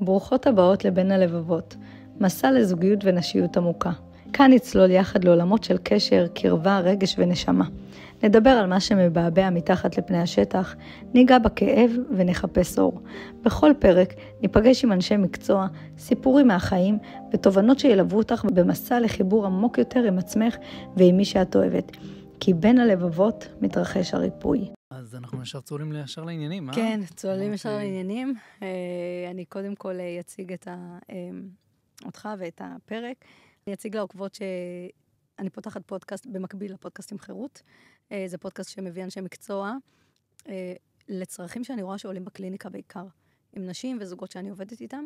ברוכות הבאות לבין הלבבות, מסע לזוגיות ונשיות עמוקה. כאן נצלול יחד לעולמות של קשר, קרבה, רגש ונשמה. נדבר על מה שמבעבע מתחת לפני השטח, ניגע בכאב ונחפש אור. בכל פרק ניפגש עם אנשי מקצוע, סיפורים מהחיים ותובנות שילוו אותך במסע לחיבור עמוק יותר עם עצמך ועם מי שאת אוהבת. כי בין הלבבות מתרחש הריפוי. אז אנחנו ישר צוללים ישר לעניינים, כן, צוללים ישר לעניינים. אני קודם כל אציג אותך ואת הפרק. אני אציג לעוקבות שאני פותחת פודקאסט במקביל לפודקאסט עם חירות. זה פודקאסט שמביא אנשי מקצוע לצרכים שאני רואה שעולים בקליניקה בעיקר, עם נשים וזוגות שאני עובדת איתם.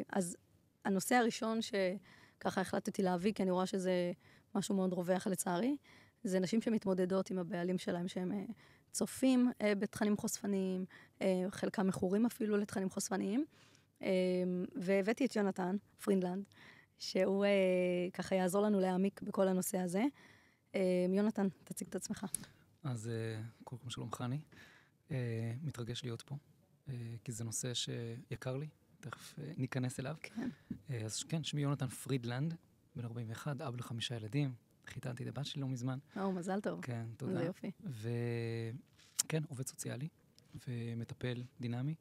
אז הנושא הראשון שככה החלטתי להביא, כי אני רואה שזה משהו מאוד רווח לצערי, זה נשים שמתמודדות עם הבעלים שלהם שהם צופים בתכנים חושפניים, חלקם מכורים אפילו לתכנים חושפניים. והבאתי את יונתן פרינדלנד, שהוא ככה יעזור לנו להעמיק בכל הנושא הזה. יונתן, תציג את עצמך. אז קודם כל שלום חני, מתרגש להיות פה, כי זה נושא שיקר לי, תכף ניכנס אליו. כן. אז כן, שמי יונתן פרידלנד, בן 41, אב ל5 ילדים. חיתנתי את הבת שלי לא מזמן. מזל טוב. כן, תודה. זה יופי. וכן, עובד סוציאלי ומטפל דינמי.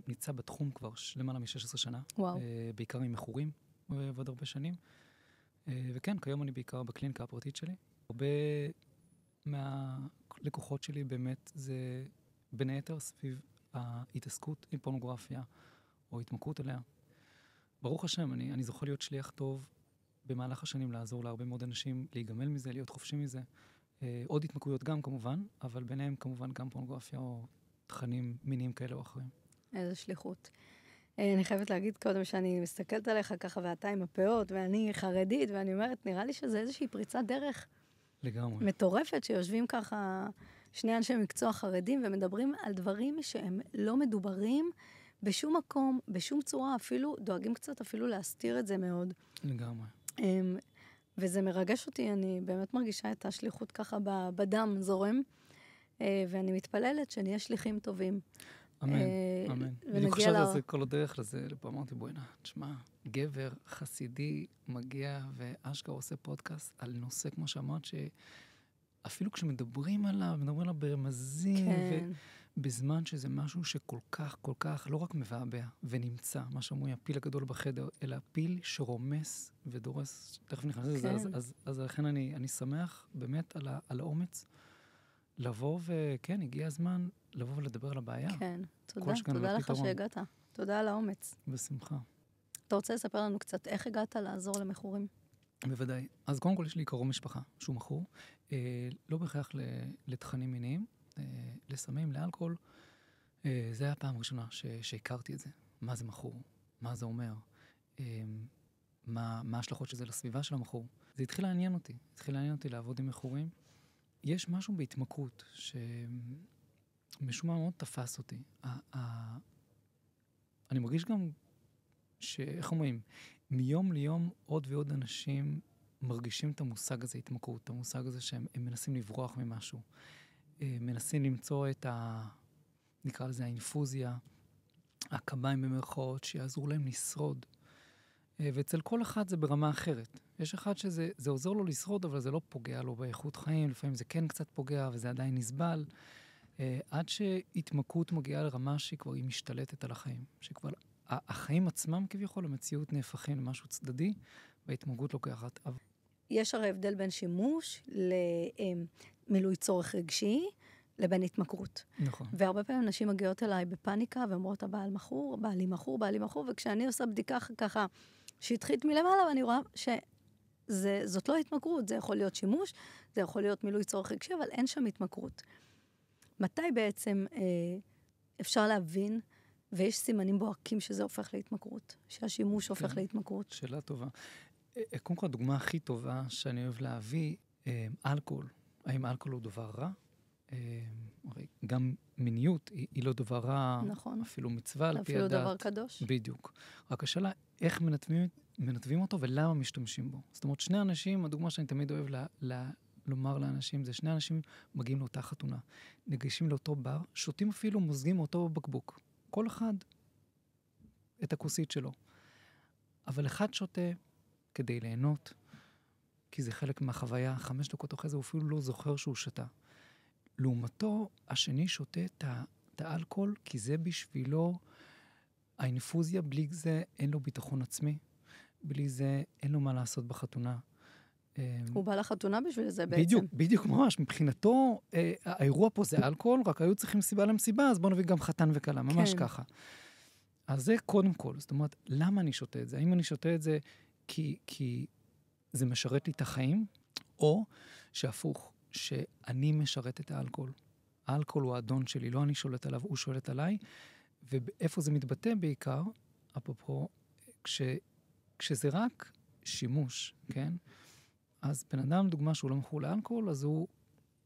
נמצא בתחום כבר למעלה מ-16 שנה. וואו. בעיקר עם מכורים ועוד הרבה שנים. וכן, כיום אני בעיקר בקליניקה הפרטית שלי. הרבה מהלקוחות שלי באמת זה בין היתר סביב ההתעסקות עם פורנוגרפיה או התמכרות אליה. ברוך השם, אני זוכה להיות שליח טוב במהלך השנים לעזור להרבה מאוד אנשים להיגמל מזה, להיות חופשי מזה. עוד התמכרויות גם כמובן, אבל ביניהם כמובן גם פורנוגרפיה או תכנים מיניים כאלה או אחרים. איזה שליחות. אני חייבת להגיד קודם שאני מסתכלת עליך ככה ואתה עם הפאות ואני חרדית ואני אומרת, נראה לי שזה איזושהי פריצת דרך לגמרי. מטורפת שיושבים ככה שני אנשי מקצוע חרדים ומדברים על דברים שהם לא מדוברים בשום מקום, בשום צורה, אפילו דואגים קצת אפילו להסתיר את זה מאוד. לגמרי. וזה מרגש אותי, אני באמת מרגישה את השליחות ככה בדם זורם, ואני מתפללת שנהיה שליחים טובים. אמן, אמן. אני חושב על זה כל הדרך לזה, לפה אמרתי, בואי תשמע, גבר חסידי מגיע ואשכרה עושה פודקאסט על נושא, כמו שאמרת, שאפילו כשמדברים עליו, מדברים עליו ברמזים, כן. בזמן שזה משהו שכל כך, כל כך, לא רק מבעבע ונמצא, מה שאומרים, הפיל הגדול בחדר, אלא פיל שרומס ודורס, תכף נכנס לזה, אז לכן אני שמח באמת על האומץ, לבוא וכן, הגיע הזמן לבוא ולדבר על הבעיה. כן, תודה לך שהגעת. תודה על האומץ. בשמחה. אתה רוצה לספר לנו קצת איך הגעת לעזור למכורים? בוודאי. אז קודם כל יש לי קרוב משפחה שהוא מכור, לא בהכרח לתכנים מיניים, לסמים, לאלכוהול. זה היה הפעם הראשונה שהכרתי את זה. מה זה מכור? מה זה אומר? מה ההשלכות של זה לסביבה של המכור? זה התחיל לעניין אותי לעבוד עם מכורים. יש משהו בהתמכרות שמשום מה מאוד תפס אותי. אני מרגיש גם שאיך אומרים, מיום ליום עוד ועוד אנשים מרגישים את המושג הזה, התמכרות, את המושג הזה שהם מנסים לברוח ממשהו. מנסים למצוא את נקרא לזה האינפוזיה, הקביים במרכאות, שיעזרו להם לשרוד. ואצל כל אחד זה ברמה אחרת. יש אחד שזה עוזר לו לשרוד, אבל זה לא פוגע לו באיכות חיים, לפעמים זה כן קצת פוגע, וזה עדיין נסבל, עד שהתמכרות מגיעה לרמה שהיא כבר היא משתלטת על החיים. שכבר החיים עצמם כביכול, המציאות נהפכים למשהו צדדי, וההתמכרות לוקחת. יש הרי הבדל בין שימוש למילוי צורך רגשי, לבין התמכרות. נכון. והרבה פעמים נשים מגיעות אליי בפאניקה, ואומרות, בעלי מכור, וכשאני עושה בדיקה ככה שטחית מלמעלה, ואני רואה שזאת לא התמכרות, זה יכול להיות שימוש, זה יכול להיות מילוי צורך רגשי, אבל אין שם התמכרות. מתי בעצם אפשר להבין, ויש סימנים בוהקים שזה הופך להתמכרות, שהשימוש הופך להתמכרות? שאלה טובה. קודם כל, הדוגמה הכי טובה שאני אוהב להביא, אלכוהול. האם אלכוהול הוא דבר רע? גם מיניות היא לא דבר רע, נכון. אפילו מצווה על פי הדת. אפילו דבר קדוש. בדיוק. רק השאלה, איך מנתבים אותו ולמה משתמשים בו? זאת אומרת, שני אנשים, הדוגמה שאני תמיד אוהב לומר לאנשים, זה שני אנשים מגיעים לאותה חתונה, ניגשים לאותו בר, שותים אפילו מוזגים מאותו בקבוק. כל אחד את הכוסית שלו. אבל אחד שותה כדי ליהנות, כי זה חלק מהחוויה, 5 דקות אחרי זה הוא אפילו לא זוכר שהוא שתה. לעומתו, השני שותה את האלכוהול, כי זה בשבילו, האינפוזיה, בלי זה אין לו ביטחון עצמי, בלי זה אין לו מה לעשות בחתונה. הוא בא לחתונה בשביל זה בעצם. בדיוק ממש. מבחינתו, האירוע פה זה אלכוהול, רק היו צריכים סיבה למסיבה, אז בואו נביא גם חתן וכלה, ממש ככה. אז זה קודם כל. זאת אומרת, למה אני שותה את זה? האם אני שותה את זה כי זה משרת לי את החיים, או שהפוך, שאני משרת את האלכוהול. האלכוהול הוא האדון שלי, לא אני שולט עליו, הוא שולט עליי, ואיפה זה מתבטא בעיקר, אפרופו, כשזה רק שימוש, כן? אז בן אדם, דוגמה שהוא לא מכור לאלכוהול, אז הוא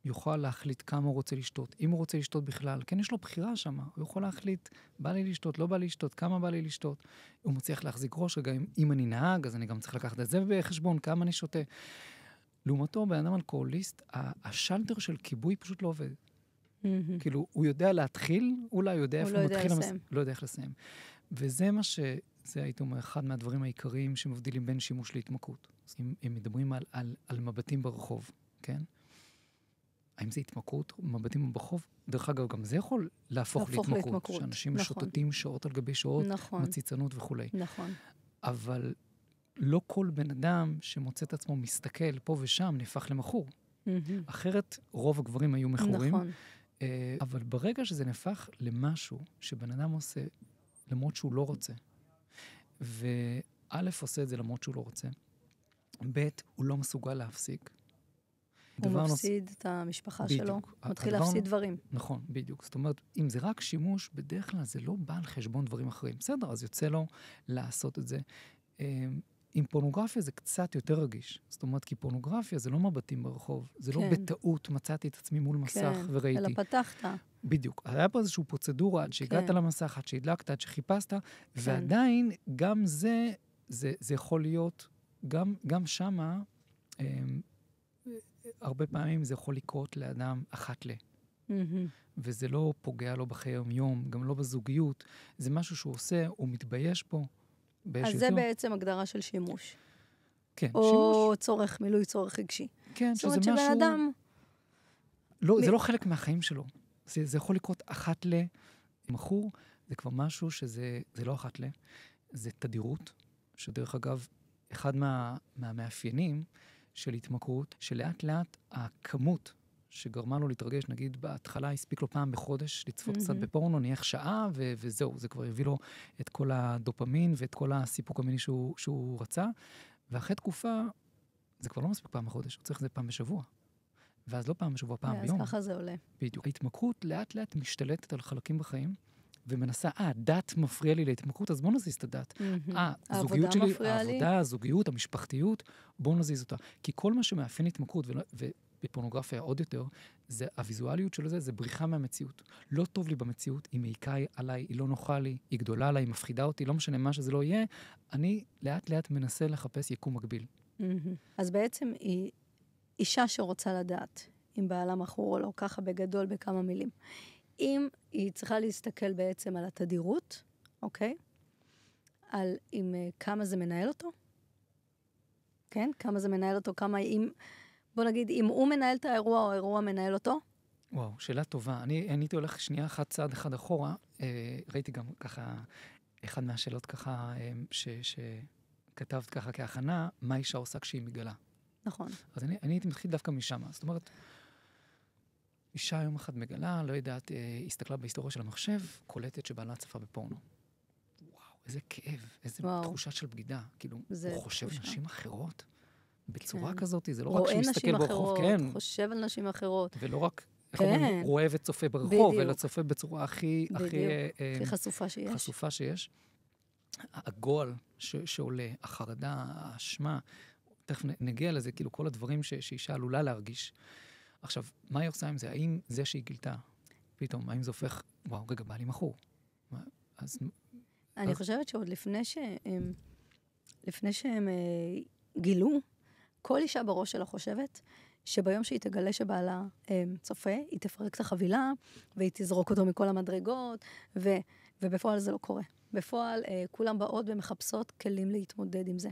יוכל להחליט כמה הוא רוצה לשתות. אם הוא רוצה לשתות בכלל, כן, יש לו בחירה שם. הוא יכול להחליט, בא לי לשתות, לא בא לי לשתות, כמה בא לי לשתות. הוא מצליח להחזיק ראש, רגע, אם אני נהג, אז אני גם צריך לקחת את זה בחשבון, כמה אני שותה. לעומתו, בן אדם אלכוהוליסט, השלטר של כיבוי פשוט לא עובד. כאילו, הוא יודע להתחיל, אולי הוא יודע איפה הוא מתחיל, לא יודע איך לסיים. וזה מה זה הייתי אומר, אחד מהדברים העיקריים שמבדילים בין שימוש להתמכרות. הם מדברים על מבטים ברחוב, כן? האם זה התמכרות, מבטים ברחוב? דרך אגב, גם זה יכול להפוך להתמכרות. שאנשים משוטטים שעות על גבי שעות, מציצנות וכו'. נכון. אבל לא כל בן אדם שמוצא את עצמו מסתכל פה ושם נהפך למכור. אחרת רוב הגברים היו מכורים. נכון. אבל ברגע שזה נהפך למשהו שבן אדם עושה למרות שהוא לא רוצה, וא' עושה את זה למרות שהוא לא רוצה, ב' הוא לא מסוגל להפסיק. הוא מפסיד את המשפחה שלו, מתחיל להפסיד דברים. נכון, בדיוק. זאת אומרת, אם זה רק שימוש, בדרך כלל זה לא בא על חשבון דברים אחרים. בסדר, אז יוצא לו לעשות את זה. עם פורנוגרפיה זה קצת יותר רגיש. זאת אומרת, כי פורנוגרפיה זה לא מבטים ברחוב, זה לא בטעות מצאתי את עצמי מול מסך וראיתי. אלא פתחת. בדיוק. היה פה איזושהי פרוצדורה עד שהגעת למסך, עד שהדלקת, עד שחיפשת, ועדיין גם זה יכול להיות, גם שמה, הרבה פעמים זה יכול לקרות לאדם אחת ל. וזה לא פוגע לו בחיי יום, גם לא בזוגיות. זה משהו שהוא עושה, הוא מתבייש פה. אז זה בעצם הגדרה של שימוש. כן, או צורך, מילוי צורך רגשי. כן, שזה משהו... זאת אומרת שבן אדם... לא, זה לא חלק מהחיים שלו. זה יכול לקרות אחת למכור, זה כבר משהו שזה לא אחת זה תדירות, שדרך אגב, אחד מהמאפיינים של התמכרות, שלאט לאט הכמות שגרמה לו להתרגש, נגיד בהתחלה הספיק לו פעם בחודש לצפות קצת בפורנו, נהיה שעה, וזהו, זה כבר הביא לו את כל הדופמין ואת כל הסיפוק המיני שהוא רצה, ואחרי תקופה, זה כבר לא מספיק פעם בחודש, הוא צריך את זה פעם בשבוע. ואז לא פעם בשבוע, פעם ביום. אז ככה זה עולה. בדיוק. ההתמכרות לאט לאט משתלטת על חלקים בחיים, ומנסה, דת מפריע לי להתמכרות, אז בוא נזיז את הדת. הזוגיות שלי, העבודה, הזוגיות, המשפחתיות, בוא נזיז אותה. כי כל מה שמאפיין התמכרות, ובפורנוגרפיה עוד יותר, זה הוויזואליות של זה בריחה מהמציאות. לא טוב לי במציאות, היא מעיקה עליי, היא לא נוחה לי, היא גדולה עליי, היא מפחידה אותי, לא משנה מה שזה לא יהיה, אני לאט לאט מנסה לחפש יקום מקביל. אז בעצם היא אישה שרוצה לדעת אם בעלה מכור או לא, ככה בגדול בכמה מילים. אם היא צריכה להסתכל בעצם על התדירות, אוקיי? על כמה זה מנהל אותו, כן? כמה זה מנהל אותו, בוא נגיד, אם הוא מנהל את האירוע או האירוע מנהל אותו? וואו, שאלה טובה. אני הייתי הולך שנייה אחת צעד אחד אחורה, ראיתי גם ככה, אחד מהשאלות ככה, שכתבת ככה כהכנה, מה אישה עושה כשהיא מגלה. נכון. אז אני הייתי מתחיל דווקא משם. זאת אומרת, אישה יום אחד מגלה, לא יודעת, הסתכלה בהיסטוריה של המחשב, קולטת שבעלה צפה בפורנו. וואו, איזה כאב, איזה תחושה של בגידה. כאילו, הוא חושב נשים אחרות בצורה כזאת, זה לא רק שמסתכל ברחוב, כן. חושב על נשים אחרות. ולא רק, רואה וצופה ברחוב, אלא צופה בצורה הכי חשופה שיש. הגועל שעולה, החרדה, האשמה, תכף נגיע לזה, כאילו כל הדברים שאישה עלולה להרגיש. עכשיו, מה היא עושה עם זה? האם זה שהיא גילתה, פתאום, האם זה הופך, וואו, רגע, בא לי מכור. אני חושבת שעוד לפני שהם גילו, כל אישה בראש שלה חושבת שביום שהיא תגלה שבעלה צופה, היא תפרק את החבילה, והיא תזרוק אותו מכל המדרגות, ובפועל זה לא קורה. בפועל, כולם באות ומחפשות כלים להתמודד עם זה.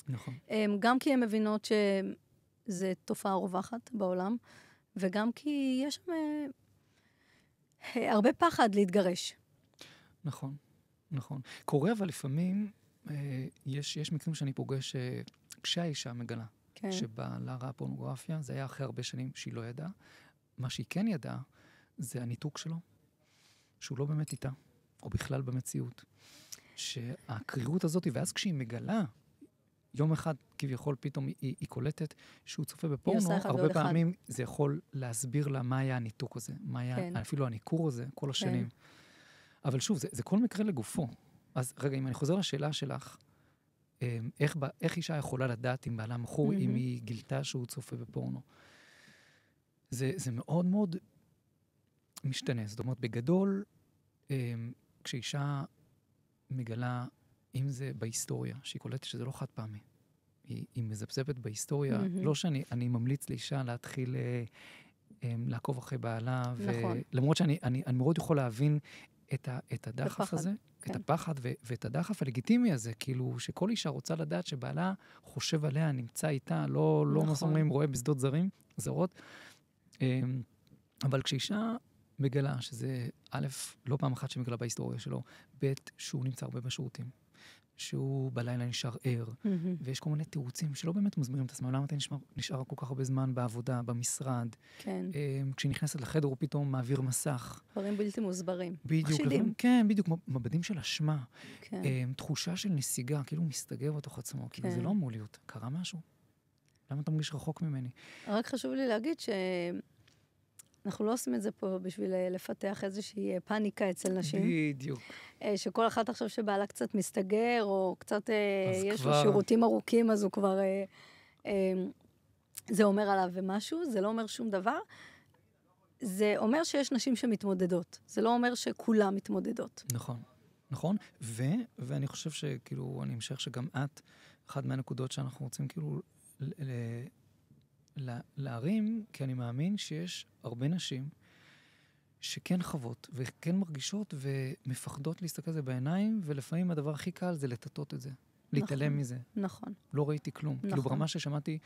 נכון. גם כי הן מבינות שזו תופעה רווחת בעולם, וגם כי יש שם הרבה פחד להתגרש. נכון, נכון. קורה אבל לפעמים, יש מקרים שאני פוגש כשהאישה מגלה, כן. שבעלה ראה פורנוגרפיה, זה היה אחרי הרבה שנים שהיא לא ידעה. מה שהיא כן ידעה, זה הניתוק שלו, שהוא לא באמת איתה, או בכלל במציאות. שהקרירות הזאת, ואז כשהיא מגלה, יום אחד כביכול פתאום היא קולטת שהוא צופה בפורנו, הרבה פעמים זה יכול להסביר לה מה היה הניתוק הזה, מה היה אפילו הניכור הזה, כל השנים. אבל שוב, זה כל מקרה לגופו. אז רגע, אם אני חוזר לשאלה שלך, איך אישה יכולה לדעת אם בעלה מכור, אם היא גילתה שהוא צופה בפורנו? זה מאוד מאוד משתנה. זאת אומרת, בגדול, כשאישה מגלה, אם זה בהיסטוריה, שהיא קולטת שזה לא חד פעמי, היא מזפזפת בהיסטוריה, לא שאני ממליץ לאישה להתחיל לעקוב אחרי בעלה, למרות שאני מאוד יכול להבין את הדחף הזה, את הפחד ואת הדחף הלגיטימי הזה, כאילו שכל אישה רוצה לדעת שבעלה חושב עליה, נמצא איתה, לא אומרים, רואה בשדות זרות. אבל כשאישה מגלה שזה א', לא פעם אחת שמגלה בהיסטוריה שלו, ב', שהוא נמצא הרבה בשירותים, שהוא בלילה נשאר ער, ויש כל מיני תירוצים שלא באמת מסבירים את עצמם, למה אתה נשאר כל כך הרבה זמן בעבודה, במשרד, כשהיא נכנסת לחדר הוא פתאום מעביר מסך. דברים בלתי מוסברים. בדיוק, כן, בדיוק, מבדים של אשמה, תחושה של נסיגה, כאילו הוא מסתגר בתוך עצמו, כאילו זה לא אמור להיות, קרה משהו? למה אתה מרגיש רחוק ממני? רק חשוב לי להגיד אנחנו לא עושים את זה פה בשביל לפתח איזושהי פאניקה אצל נשים. בדיוק. שכל אחת עכשיו שבעלה קצת מסתגר, או קצת יש לו שירותים ארוכים, אז הוא כבר, זה אומר עליו ומשהו, זה לא אומר שום דבר. זה אומר שיש נשים שמתמודדות. זה לא אומר שכולם מתמודדות. נכון, נכון. ואני חושב שכאילו, אני המשך שגם את, אחת מהנקודות שאנחנו רוצים כאילו להרים, כי אני מאמין שיש הרבה נשים שכן חוות וכן מרגישות ומפחדות להסתכל על זה בעיניים, ולפעמים הדבר הכי קל זה לטטות את זה, להתעלם מזה. נכון. לא ראיתי כלום. כאילו ברמה ששמעתי,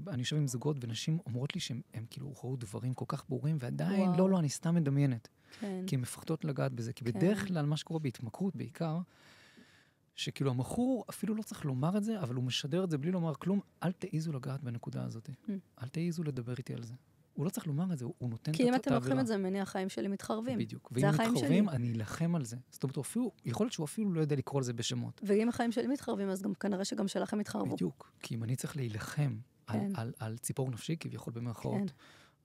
אני יושב עם זוגות ונשים אומרות לי שהם כאילו ראו דברים כל כך ברורים, ועדיין לא, אני סתם מדמיינת. כי הן מפחדות לגעת בזה, כי בדרך כלל מה שקורה בהתמכרות בעיקר, שכאילו המכור אפילו לא צריך לומר את זה, אבל הוא משדר את זה בלי לומר כלום, אל תעיזו לגעת בנקודה הזאת. אל תעיזו לדבר איתי על זה. הוא לא צריך לומר את זה, הוא נותן את האווירה. כי אם אתם לוקחים את זה, מני החיים שלי מתחרבים. בדיוק. ואם מתחרבים, אני אלחם על זה. זאת אומרת, יכול להיות שהוא אפילו לא יודע לקרוא על זה בשמות. ואם החיים שלי מתחרבים, אז גם כנראה שגם שלכם מתחרבו. בדיוק. כי אם אני צריך להילחם על ציפור נפשי, כביכול במרכאות,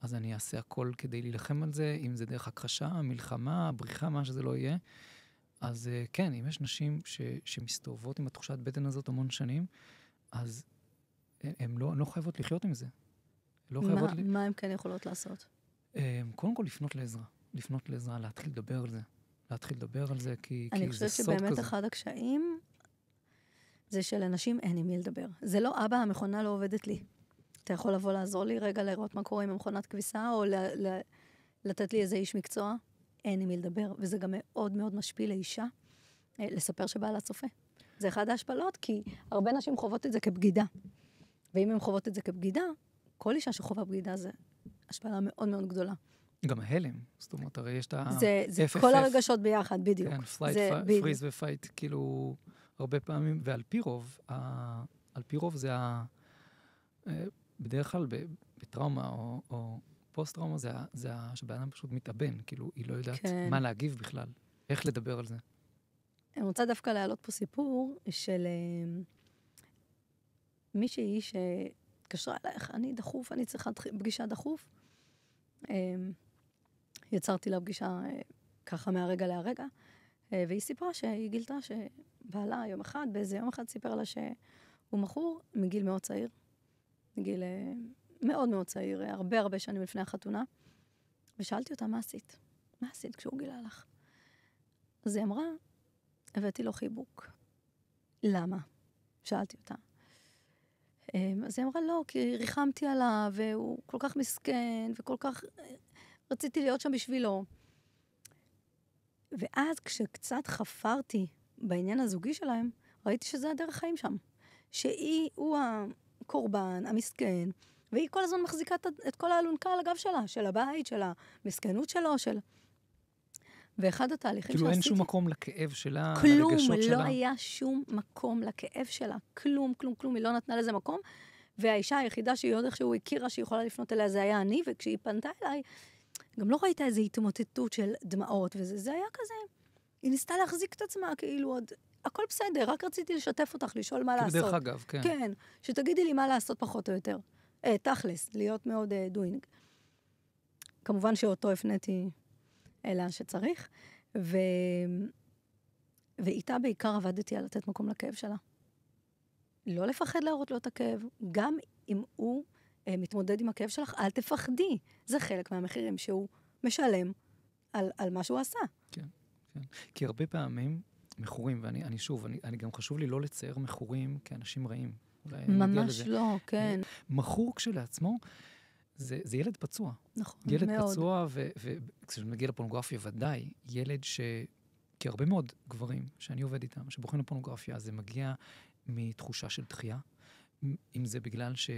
אז אני אעשה הכל כדי להילחם על זה, אם זה דרך הכחשה, מלחמה, בריחה, מה שזה לא יהיה. אז כן, אם יש נשים שמסתובבות עם התחושת בטן הזאת המון שנים, אז הן לא חייבות לחיות עם זה. מה הן כן יכולות לעשות? קודם כל לפנות לעזרה, להתחיל לדבר על זה, כי אני חושבת שבאמת אחד הקשיים זה שלאנשים אין עם מי לדבר. זה לא אבא, המכונה לא עובדת לי. אתה יכול לבוא לעזור לי רגע לראות מה קורה עם המכונת כביסה, או לתת לי איזה איש מקצוע? אין עם מי לדבר, וזה גם מאוד מאוד משפיל לאישה לספר שבעלה צופה. זה אחד ההשפלות, כי הרבה נשים חוות את זה כבגידה. ואם הן חוות את זה כבגידה, כל אישה שחובה בגידה זה השפלה מאוד מאוד גדולה. גם ההלם, זאת אומרת, הרי יש את זה כל הרגשות ביחד, בדיוק. כן, פריז ופייט, כאילו, הרבה פעמים, ועל פי רוב זה בדרך כלל בטראומה או פוסט-טראומה, זה שבאדם פשוט מתאבן, כאילו, היא לא יודעת מה להגיב בכלל, איך לדבר על זה. אני רוצה דווקא להעלות פה סיפור של מישהי שהתקשרה אלייך, אני צריכה פגישה דחוף. יצרתי לה פגישה ככה מהרגע להרגע, והיא סיפרה שהיא גילתה שבעלה באיזה יום אחד סיפר לה שהוא מכור מגיל מאוד צעיר, מגיל מאוד מאוד צעיר, הרבה שנים לפני החתונה, ושאלתי אותה, מה עשית? מה עשית כשהוא גילה לך? אז היא אמרה, הבאתי לו חיבוק. למה? שאלתי אותה. אז היא אמרה, לא, כי ריחמתי עליו, והוא כל כך מסכן, וכל כך רציתי להיות שם בשבילו. ואז כשקצת חפרתי בעניין הזוגי שלהם, ראיתי שזה הדרך חיים שם. הוא הקורבן, המסכן, והיא כל הזמן מחזיקה את כל האלונקה על הגב שלה, של הבית, של המסכנות שלו, ואחד התהליכים כאילו שעשיתי... אין שום מקום לכאב שלה, כלום, לרגשות שלה. לא היה שום מקום לכאב שלה. כלום, כלום, כלום, היא לא נתנה לזה מקום. והאישה היחידה שהיא עוד איכשהו הכירה שהיא יכולה לפנות אליה, זה היה אני, וכשהיא פנתה אליי, גם לא ראית איזו התמוטטות של דמעות וזה, זה היה כזה. היא ניסתה להחזיק את עצמה, כאילו עוד... הכל בסדר, רק רציתי לשתף אותך, לשאול מה לעשות. דרך אגב, כן. כן, שתגידי לי מה לעשות פחות או יותר. תכלס, להיות מאוד doing. כמובן שאותו הפניתי אליה שצריך, ואיתה בעיקר עבדתי על לתת מקום לכאב שלה. לא לפחד להראות לו את הכאב, גם אם הוא מתמודד עם הכאב שלך, אל תפחדי. זה חלק מהמחירים שהוא משלם על מה שהוא עשה. כן, כן. כי הרבה פעמים מכורים, ואני שוב, אני גם חשוב לי לא לצייר מכורים כאנשים רעים. ממש לא, כן. מכור כשלעצמו, זה ילד פצוע. נכון, ילד מאוד. פצוע, וכשמגיע לפורנוגרפיה, ודאי, ילד כי הרבה מאוד גברים שאני עובד איתם, שבוחרים לפורנוגרפיה, זה מגיע מתחושה של דחייה, אם זה בגלל שלא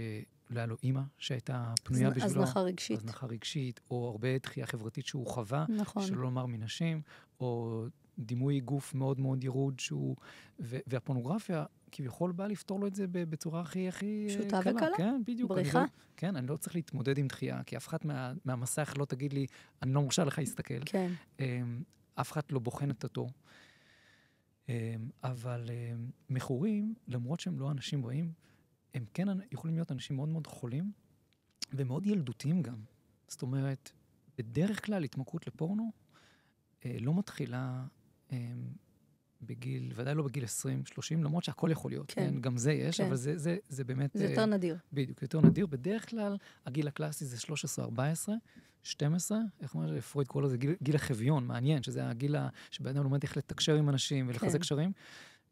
היה לו אימא שהייתה פנויה בשבילו. הזנחה רגשית. הזנחה רגשית, או הרבה דחייה חברתית שהוא חווה, נכון. שלא לומר מנשים, או דימוי גוף מאוד מאוד ירוד, והפורנוגרפיה כביכול באה לפתור לו את זה בצורה הכי פשוטה וקלה. כן, בדיוק. בריחה. כן, אני לא צריך להתמודד עם דחייה, כי אף אחד מהמסך לא תגיד לי, אני לא מורשה לך להסתכל. כן. אף אחד לא בוחן את אותו. אבל מכורים, למרות שהם לא אנשים רעים, הם כן יכולים להיות אנשים מאוד מאוד חולים, ומאוד ילדותיים גם. זאת אומרת, בדרך כלל התמכרות לפורנו לא מתחילה בגיל, ודאי לא בגיל 20, 30, למרות שהכל יכול להיות. כן. גם זה יש, כן. אבל זה באמת... זה יותר נדיר. בדיוק, יותר נדיר. בדרך כלל, הגיל הקלאסי זה 13-14, 12, איך אומר, פרויד קורא לזה גיל החביון, מעניין, שזה הגיל שבן אדם לומד איך לתקשר עם אנשים ולחזק קשרים.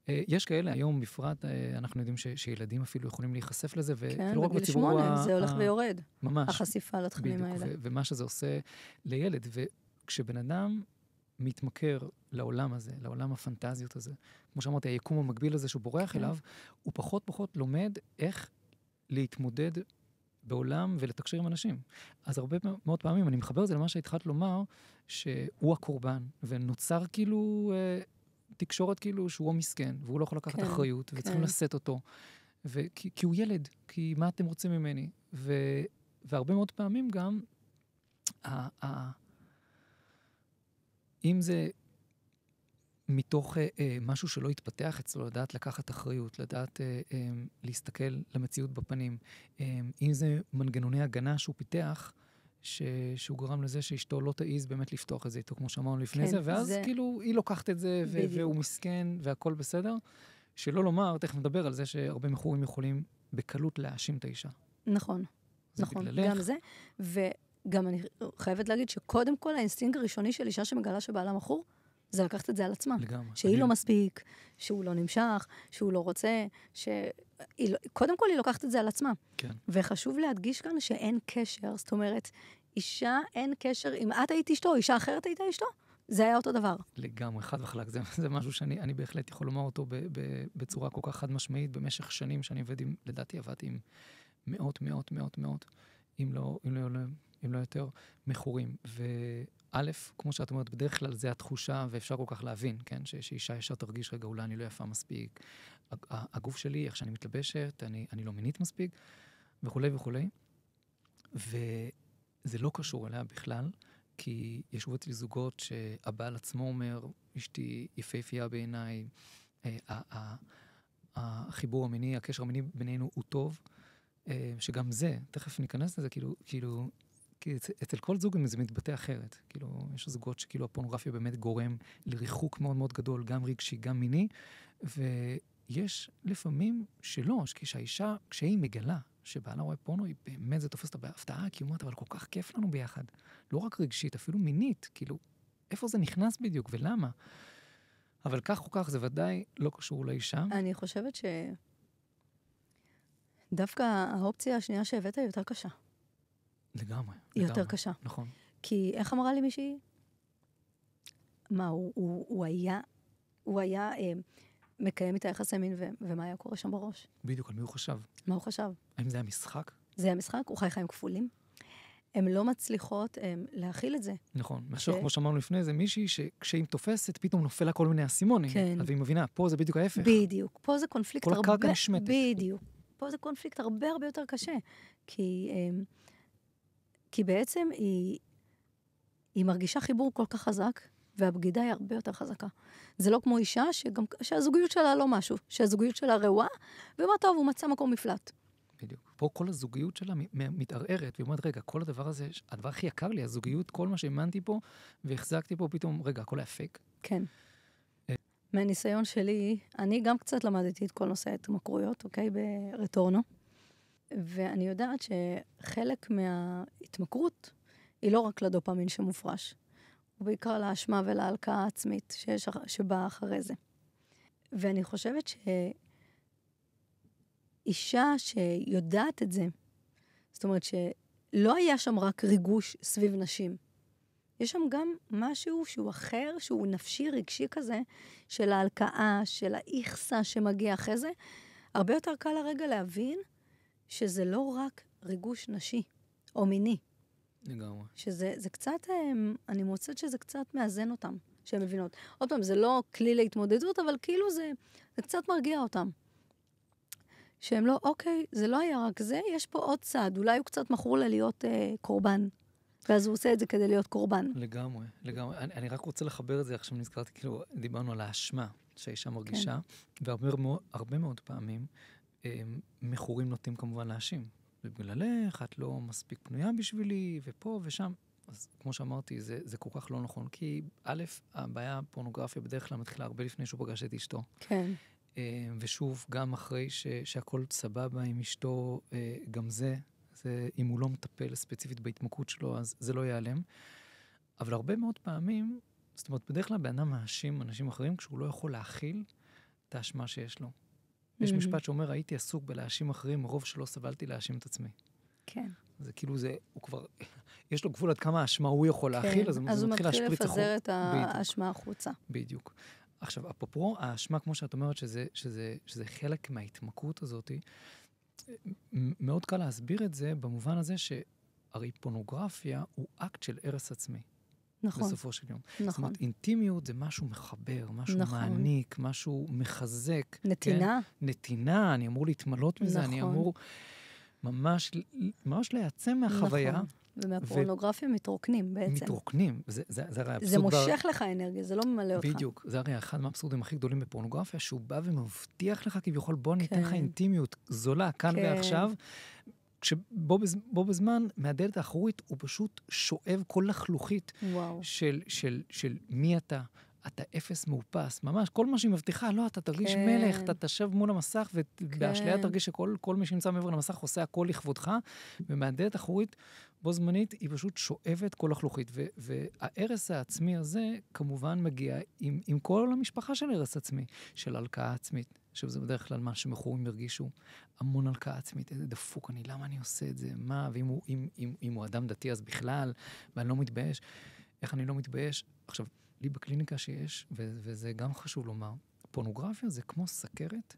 יש כאלה, היום בפרט, אנחנו יודעים שילדים אפילו יכולים להיחשף לזה, כן, בגיל 8, זה הולך ויורד. ממש. החשיפה לתכנים האלה. ומה שזה עושה לילד. וכשבן אדם מתמכר לעולם הזה, לעולם הפנטזיות הזה, כמו שאמרתי, היקום המקביל הזה שהוא בורח אליו, הוא פחות לומד איך להתמודד בעולם ולתקשר עם אנשים. אז הרבה מאוד פעמים, אני מחבר את זה למה שהתחלת לומר, שהוא הקורבן, ונוצר כאילו תקשורת כאילו שהוא המסכן, והוא לא יכול לקחת אחריות, וצריכים לשאת אותו, כי הוא ילד, כי מה אתם רוצים ממני? והרבה מאוד פעמים גם, אם זה מתוך משהו שלא יתפתח אצלו, לדעת לקחת אחריות, לדעת להסתכל למציאות בפנים. אם זה מנגנוני הגנה שהוא פיתח, שהוא גרם לזה שאשתו לא תעיז באמת לפתוח את זה איתו, כמו שאמרנו לפני זה, ואז כאילו היא לוקחת את זה, והוא מסכן, והכל בסדר. שלא לומר, תכף נדבר על זה שהרבה מכורים יכולים בקלות להאשים את האישה. נכון, נכון, גם זה. וגם אני חייבת להגיד שקודם כל האינסטינקט הראשוני של אישה שמגלה שבעלה מכור, זה לקחת את זה על עצמה. לגמרי. שהיא לא מספיק, שהוא לא נמשך, שהוא לא רוצה, קודם כל היא לוקחת את זה על עצמה. כן. וחשוב להדגיש כאן שאין קשר, זאת אומרת, אישה אין קשר, אם את היית אשתו, אישה אחרת הייתה אשתו, זה היה אותו דבר. לגמרי, חד וחלק. זה משהו שאני בהחלט יכול לומר אותו בצורה כל כך חד משמעית, במשך שנים שאני לדעתי עבדתי עם מאות, אם לא יותר, מכורים. וא', כמו שאת אומרת, בדרך כלל זה התחושה, ואפשר כל כך להבין, כן? שאישה ישר תרגיש, רגע, אולי אני לא יפה מספיק. הגוף שלי, איך שאני מתלבשת, אני לא מינית מספיק, וכו'. וזה לא קשור אליה בכלל, כי ישבו אצלי זוגות שהבעל עצמו אומר, אשתי יפהפייה בעיניי, החיבור המיני, הקשר המיני בינינו הוא טוב, שגם זה, תכף ניכנס לזה, כאילו, כי אצל כל זוג זה מתבטא אחרת. כאילו, יש זוגות שכאילו הפורנוגרפיה באמת גורם לריחוק מאוד מאוד גדול, גם רגשי, גם מיני, ויש לפעמים שלא, כשהאישה, כשהיא מגלה שבעלה רואה פורנו, היא באמת זה תופס אותה בהפתעה, כי היא אומרת, אבל כל כך כיף לנו ביחד. לא רק רגשית, אפילו מינית, כאילו, איפה זה נכנס בדיוק ולמה? אבל כך או כך זה ודאי לא קשור לאישה. אני חושבת דווקא האופציה השנייה שהבאת היא יותר קשה. לגמרי. היא יותר קשה. נכון. כי איך אמרה לי מישהי? מה, הוא היה הוא היה מקיים איתה יחסי מין, ומה היה קורה שם בראש? בדיוק, על מי הוא חשב? מה הוא חשב? האם זה היה משחק? זה היה משחק, הוא חי חיים כפולים. הן לא מצליחות להכיל את זה. נכון. מאשר, כמו שאמרנו לפני, זה מישהי שכשהיא תופסת, פתאום נופל לה כל מיני אסימונים. כן. אז היא מבינה, פה זה בדיוק ההפך. בדיוק. פה זה קונפליקט כל הקרקע נשמטת. בדיוק. פה זה קונפליקט הרבה הרבה יותר קשה. כי בעצם היא מרגישה חיבור כל כך חזק, והבגידה היא הרבה יותר חזקה. זה לא כמו אישה שהזוגיות שלה לא משהו, שהזוגיות שלה רעועה, ומה טוב, הוא מצא מקום מפלט. בדיוק. פה כל הזוגיות שלה מתערערת, והיא אומרת, רגע, כל הדבר הזה, הדבר הכי יקר לי, הזוגיות, כל מה שהאמנתי פה, והחזקתי פה, פתאום, רגע, הכל היה פייק. כן. מהניסיון שלי, אני גם קצת למדתי את כל נושא ההתמכרויות, אוקיי, ברטורנו, ואני יודעת שחלק מההתמכרות היא לא רק לדופמין שמופרש, הוא בעיקר להאשמה ולהלקאה העצמית שבאה אחרי זה. ואני חושבת אישה שיודעת את זה, זאת אומרת שלא היה שם רק ריגוש סביב נשים. יש שם גם משהו שהוא אחר, שהוא נפשי, רגשי כזה, של ההלקאה, של האיכסה שמגיע אחרי זה. הרבה יותר קל הרגע להבין שזה לא רק ריגוש נשי או מיני. לגמרי. שזה קצת, אני מוצאת שזה קצת מאזן אותם, שהן מבינות. עוד פעם, זה לא כלי להתמודדות, אבל כאילו זה קצת מרגיע אותם. שהם לא, אוקיי, זה לא היה רק זה, יש פה עוד צד, אולי הוא קצת מכור לה להיות קורבן, ואז הוא עושה את זה כדי להיות קורבן. לגמרי, לגמרי. אני רק רוצה לחבר את זה, עכשיו נזכרתי, כאילו, דיברנו על האשמה שהאישה מרגישה, כן. והרבה מאוד פעמים, מכורים נוטים כמובן להאשים. ובגללך, את לא מספיק פנויה בשבילי, ופה ושם. אז כמו שאמרתי, זה כל כך לא נכון, כי א', הבעיה הפורנוגרפיה בדרך כלל מתחילה הרבה לפני שהוא פגש את אשתו. כן. ושוב, גם אחרי שהכל סבבה עם אשתו, גם זה, אם הוא לא מטפל ספציפית בהתמכרות שלו, אז זה לא ייעלם. אבל הרבה מאוד פעמים, זאת אומרת, בדרך כלל באדם מאשים אנשים אחרים, כשהוא לא יכול להכיל את האשמה שיש לו. יש משפט שאומר, הייתי עסוק בלהאשים אחרים, מרוב שלא סבלתי להאשים את עצמי. כן. זה כאילו הוא כבר, יש לו גבול עד כמה האשמה הוא יכול להכיל, אז הוא מתחיל להשפריץ החוצה. אז הוא מתחיל לפזר את האשמה החוצה. בדיוק. עכשיו, אפרופו, האשמה, כמו שאת אומרת, שזה חלק מההתמכרות הזאת, מאוד קל להסביר את זה במובן הזה שהרי פורנוגרפיה הוא אקט של הרס עצמי. נכון. בסופו של יום. נכון. זאת אומרת, אינטימיות זה משהו מחבר, משהו נכון. מעניק, משהו מחזק. נתינה. כן? נתינה, אני אמור להתמלות מזה, נכון. אני אמור ממש להיעצם מהחוויה. נכון. ומהפורנוגרפיה מתרוקנים בעצם. מתרוקנים. זה הרי האבסורד. זה מושך לך אנרגיה, זה לא ממלא אותך. בדיוק. זה הרי אחד מהאבסורדים הכי גדולים בפורנוגרפיה, שהוא בא ומבטיח לך כביכול, בוא ניתן לך אינטימיות זולה, כאן ועכשיו, כשבו בזמן, מהדלת האחורית, הוא פשוט שואב כל לחלוכית של מי אתה. אתה אפס מאופס, ממש, כל מה שהיא מבטיחה, לא, אתה תרגיש מלך, אתה תשב מול המסך, ובהשליה תרגיש שכל מי שנמצא מעבר למסך עושה הכל לכבודך, ומהדלת האחורית, בו זמנית, היא פשוט שואבת כל החלוכית, והערס העצמי הזה, כמובן מגיע עם כל המשפחה של ערס עצמי, של הלקאה עצמית, שזה בדרך כלל מה שמכורים ירגישו, המון הלקאה עצמית, איזה דפוק אני, למה אני עושה את זה, מה, ואם הוא אדם דתי אז בכלל, ואני לא מתבייש, איך אני לא מתבייש? עכשיו, לי בקליניקה שיש, וזה גם חשוב לומר, פורנוגרפיה זה כמו סכרת,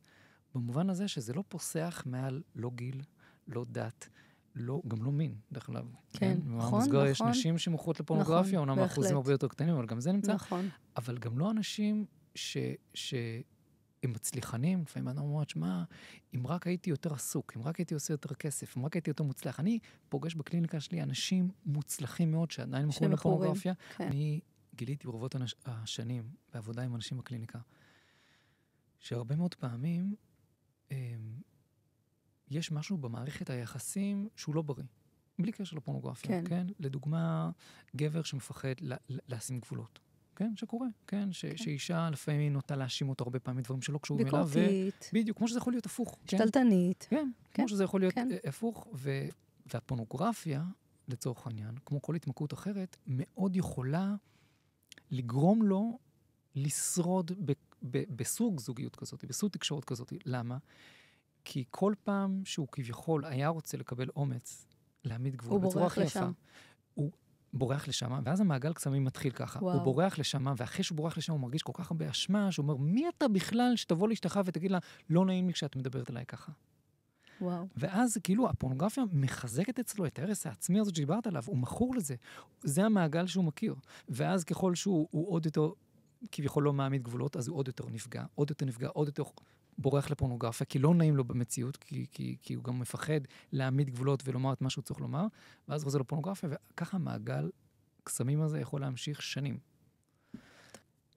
במובן הזה שזה לא פוסח מעל לא גיל, לא דת, גם לא מין, דרך כלל. כן, נכון, נכון. יש נשים שמוכרות לפורנוגרפיה, אומנם האחוזים הרבה יותר קטנים, אבל גם זה נמצא. נכון. אבל גם לא אנשים הם מצליחנים, לפעמים אני אומרת, שמה, אם רק הייתי יותר עסוק, אם רק הייתי עושה יותר כסף, אם רק הייתי יותר מוצלח, אני פוגש בקליניקה שלי אנשים מוצלחים מאוד, שעדיין מכורים לפורנוגרפיה. אני גיליתי ברבות השנים, בעבודה עם אנשים בקליניקה, שהרבה מאוד פעמים יש משהו במערכת היחסים שהוא לא בריא, בלי קשר לפורנוגרפיה. כן. כן? לדוגמה, גבר שמפחד לשים גבולות. כן, שקורה, כן, שאישה לפעמים נוטה להאשים אותו הרבה פעמים דברים שלא קשורים אליו. ביקורתית. בדיוק, כמו שזה יכול להיות הפוך. שתלטנית. כן, כמו שזה יכול להיות הפוך. והפורנוגרפיה, לצורך העניין, כמו כל התמכרות אחרת, מאוד יכולה לגרום לו לשרוד בסוג זוגיות כזאת, בסוג תקשורת כזאת. למה? כי כל פעם שהוא כביכול היה רוצה לקבל אומץ, להעמיד גבול בצורה הכי יפה, בורח לשם, ואז המעגל קסמים מתחיל ככה. וואו. הוא בורח לשם, ואחרי שהוא בורח לשם הוא מרגיש כל כך הרבה אשמה, שהוא אומר, מי אתה בכלל שתבוא לאשתך ותגיד לה, לא נעים לי כשאת מדברת עליי ככה. וואו. ואז כאילו הפורנוגרפיה מחזקת אצלו את ההרס העצמי הזאת שדיברת עליו, הוא מכור לזה. זה המעגל שהוא מכיר. ואז ככל שהוא עוד יותר, כביכול לא מעמיד גבולות, אז הוא עוד יותר נפגע, עוד יותר נפגע, עוד יותר בורח לפורנוגרפיה, כי לא נעים לו במציאות, כי הוא גם מפחד להעמיד גבולות ולומר את מה שהוא צריך לומר, ואז חוזר לפורנוגרפיה, וככה המעגל קסמים הזה יכול להמשיך שנים.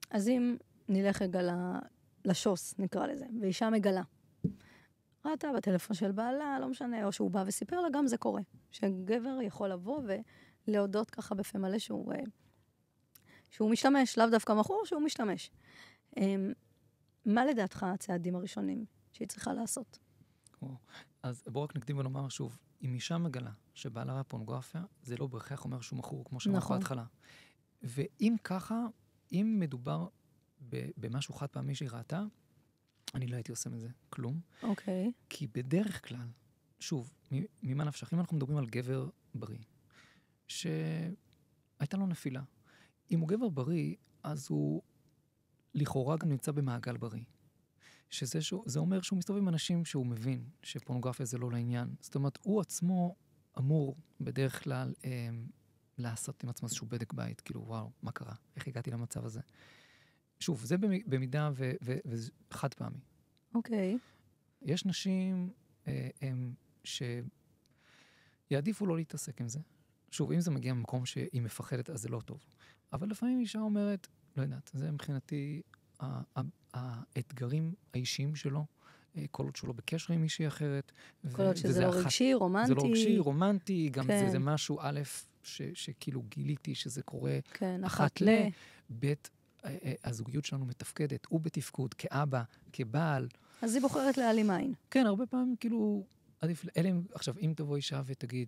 אז אם נלך רגע לשוס, נקרא לזה, ואישה מגלה. ראתה בטלפון של בעלה, לא משנה, או שהוא בא וסיפר לה, גם זה קורה. שגבר יכול לבוא ולהודות ככה בפה מלא שהוא משתמש, לאו דווקא מכור, שהוא משתמש. מה לדעתך הצעדים הראשונים שהיא צריכה לעשות? אז בואו רק נקדים ונאמר שוב, אם אישה מגלה שבעלה הפורנוגרפיה, זה לא בהכרח אומר שהוא מכור, כמו שאמרת בהתחלה. ואם ככה, אם מדובר במשהו חד פעמי שהיא ראתה, אני לא הייתי עושה מזה כלום. אוקיי. כי בדרך כלל, שוב, ממה נפשך, אם אנחנו מדברים על גבר בריא, שהייתה לו נפילה. אם הוא גבר בריא, אז הוא לכאורה גם נמצא במעגל בריא. זה אומר שהוא מסתובב עם אנשים שהוא מבין שפורנוגרפיה זה לא לעניין. זאת אומרת, הוא עצמו אמור בדרך כלל לעשות עם עצמו איזשהו בדק בית. כאילו, וואו, מה קרה? איך הגעתי למצב הזה? שוב, זה במידה וחד פעמי. אוקיי. יש נשים שיעדיפו לא להתעסק עם זה. שוב, אם זה מגיע ממקום שהיא מפחדת, אז זה לא טוב. אבל לפעמים אישה אומרת, לא יודעת, זה מבחינתי האתגרים האישיים שלו, כל עוד שהוא לא בקשר עם מישהי אחרת. כל עוד שזה לא רגשי, רומנטי. זה לא רגשי, רומנטי, גם זה משהו א', שכאילו גיליתי שזה קורה אחת ל... ב', הזוגיות שלנו מתפקדת, הוא בתפקוד, כאבא, כבעל. אז היא בוחרת להעלים עין. כן, הרבה פעמים כאילו, עדיף, עכשיו, אם תבוא אישה ותגיד,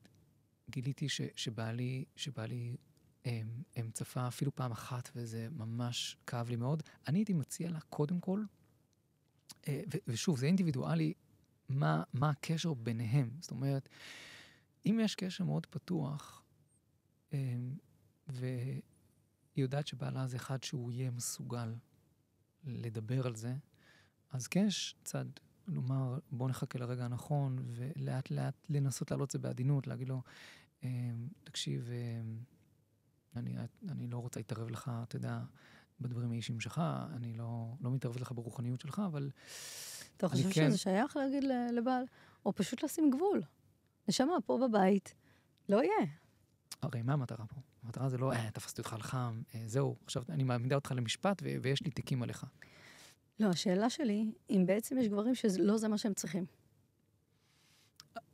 גיליתי שבעלי צפה אפילו פעם אחת, וזה ממש כאב לי מאוד, אני הייתי מציע לה קודם כל, ושוב, זה אינדיבידואלי, מה הקשר ביניהם. זאת אומרת, אם יש קשר מאוד פתוח, והיא יודעת שבעלה זה אחד שהוא יהיה מסוגל לדבר על זה, אז כן יש צד לומר, בוא נחכה לרגע הנכון, ולאט לאט לנסות להעלות זה בעדינות, להגיד לו, תקשיב, אני לא רוצה להתערב לך, אתה יודע, בדברים האישיים שלך, אני לא מתערב לך ברוחניות שלך, אבל... אתה חושב שזה שייך להגיד לבעל, או פשוט לשים גבול? נשמה, פה בבית, לא יהיה. הרי מה המטרה פה? המטרה זה לא, תפסתי אותך על חם, זהו, עכשיו אני מעמידה אותך למשפט ויש לי תיקים עליך. לא, השאלה שלי, אם בעצם יש גברים שלא זה מה שהם צריכים.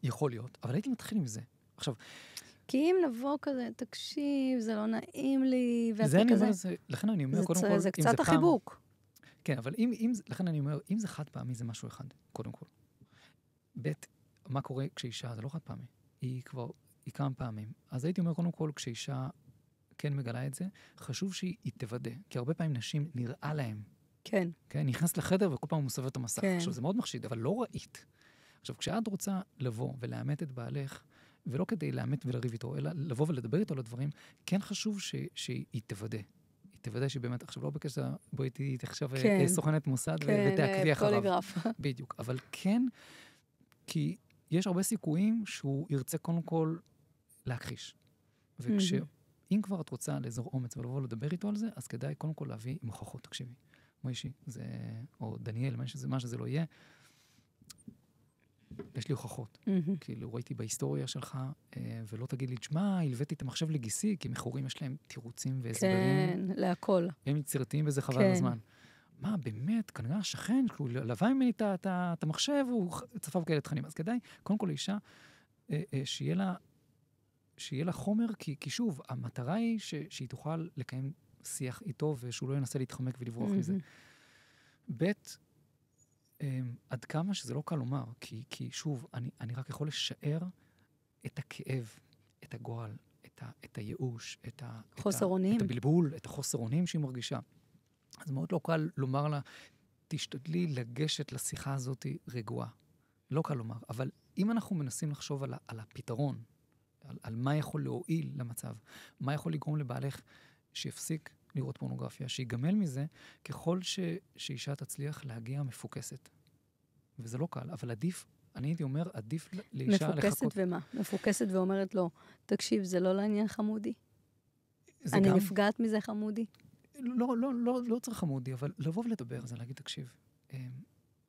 יכול להיות, אבל הייתי מתחיל עם זה. עכשיו... כי אם נבוא כזה, תקשיב, זה לא נעים לי, ואתה כזה... לכן אני אומר, קודם כל, זה קצת החיבוק. כן, אבל לכן אני אומר, אם זה חד פעמי, זה משהו אחד, קודם כל. ב', מה קורה כשאישה, זה לא חד פעמי. היא כמה פעמים. אז הייתי אומר, קודם כל, כשאישה כן מגלה את זה, חשוב שהיא תוודא. כי הרבה פעמים נשים נראה להם. כן. כן, נכנס לחדר וכל פעם הוא מסובב את המסך. כן. עכשיו, זה מאוד מחשיד, אבל לא ראית. עכשיו, כשאת רוצה לבוא ולאמת את בעלך, ולא כדי לאמת ולריב איתו, אלא לבוא ולדבר איתו על הדברים, כן חשוב שהיא תוודא. היא תוודא שבאמת, עכשיו לא בקשר, בואי תהיי עכשיו סוכנת מוסד ותעקבי אחריו. כן, פוליגרף. בדיוק. אבל כן, כי יש הרבה סיכויים שהוא ירצה קודם כל להכחיש. אם כבר את רוצה לאזור אומץ ולבוא לדבר איתו על זה, אז כדאי קודם כל להביא עם הוכחות, תקשיבי. מוישי, או דניאל, מה שזה לא יהיה, יש לי הוכחות. כאילו, ראיתי בהיסטוריה שלך, ולא תגיד לי, תשמע, הלוויתי את המחשב לגיסי, כי מכורים יש להם תירוצים והסברים. כן, להכל. הם יצירתיים וזה חבל הזמן. מה, באמת, כנראה השכן, כשהוא לבא ממני את המחשב, הוא צפה בכאלה תכנים. אז כדאי, קודם כל לאישה, שיהיה לה חומר, כי שוב, המטרה היא שהיא תוכל לקיים שיח איתו, ושהוא לא ינסה להתחמק ולברוח מזה. ב', עד כמה שזה לא קל לומר, כי שוב, אני רק יכול לשער את הכאב, את הגועל, את הייאוש, את הבלבול, את החוסר אונים שהיא מרגישה. אז מאוד לא קל לומר לה, תשתדלי לגשת לשיחה הזאת רגועה. לא קל לומר, אבל אם אנחנו מנסים לחשוב על הפתרון, על מה יכול להועיל למצב, מה יכול לגרום לבעלך שיפסיק לראות פורנוגרפיה, שיגמל מזה, ככל שאישה תצליח להגיע מפוקסת. וזה לא קל, אבל עדיף, אני הייתי אומר, עדיף לאישה לחכות. מפוקסת ומה? מפוקסת ואומרת לו, תקשיב, זה לא לעניין חמודי. זה אני גם, נפגעת מזה חמודי. לא צריך חמודי, אבל לבוא ולדבר, זה להגיד, תקשיב,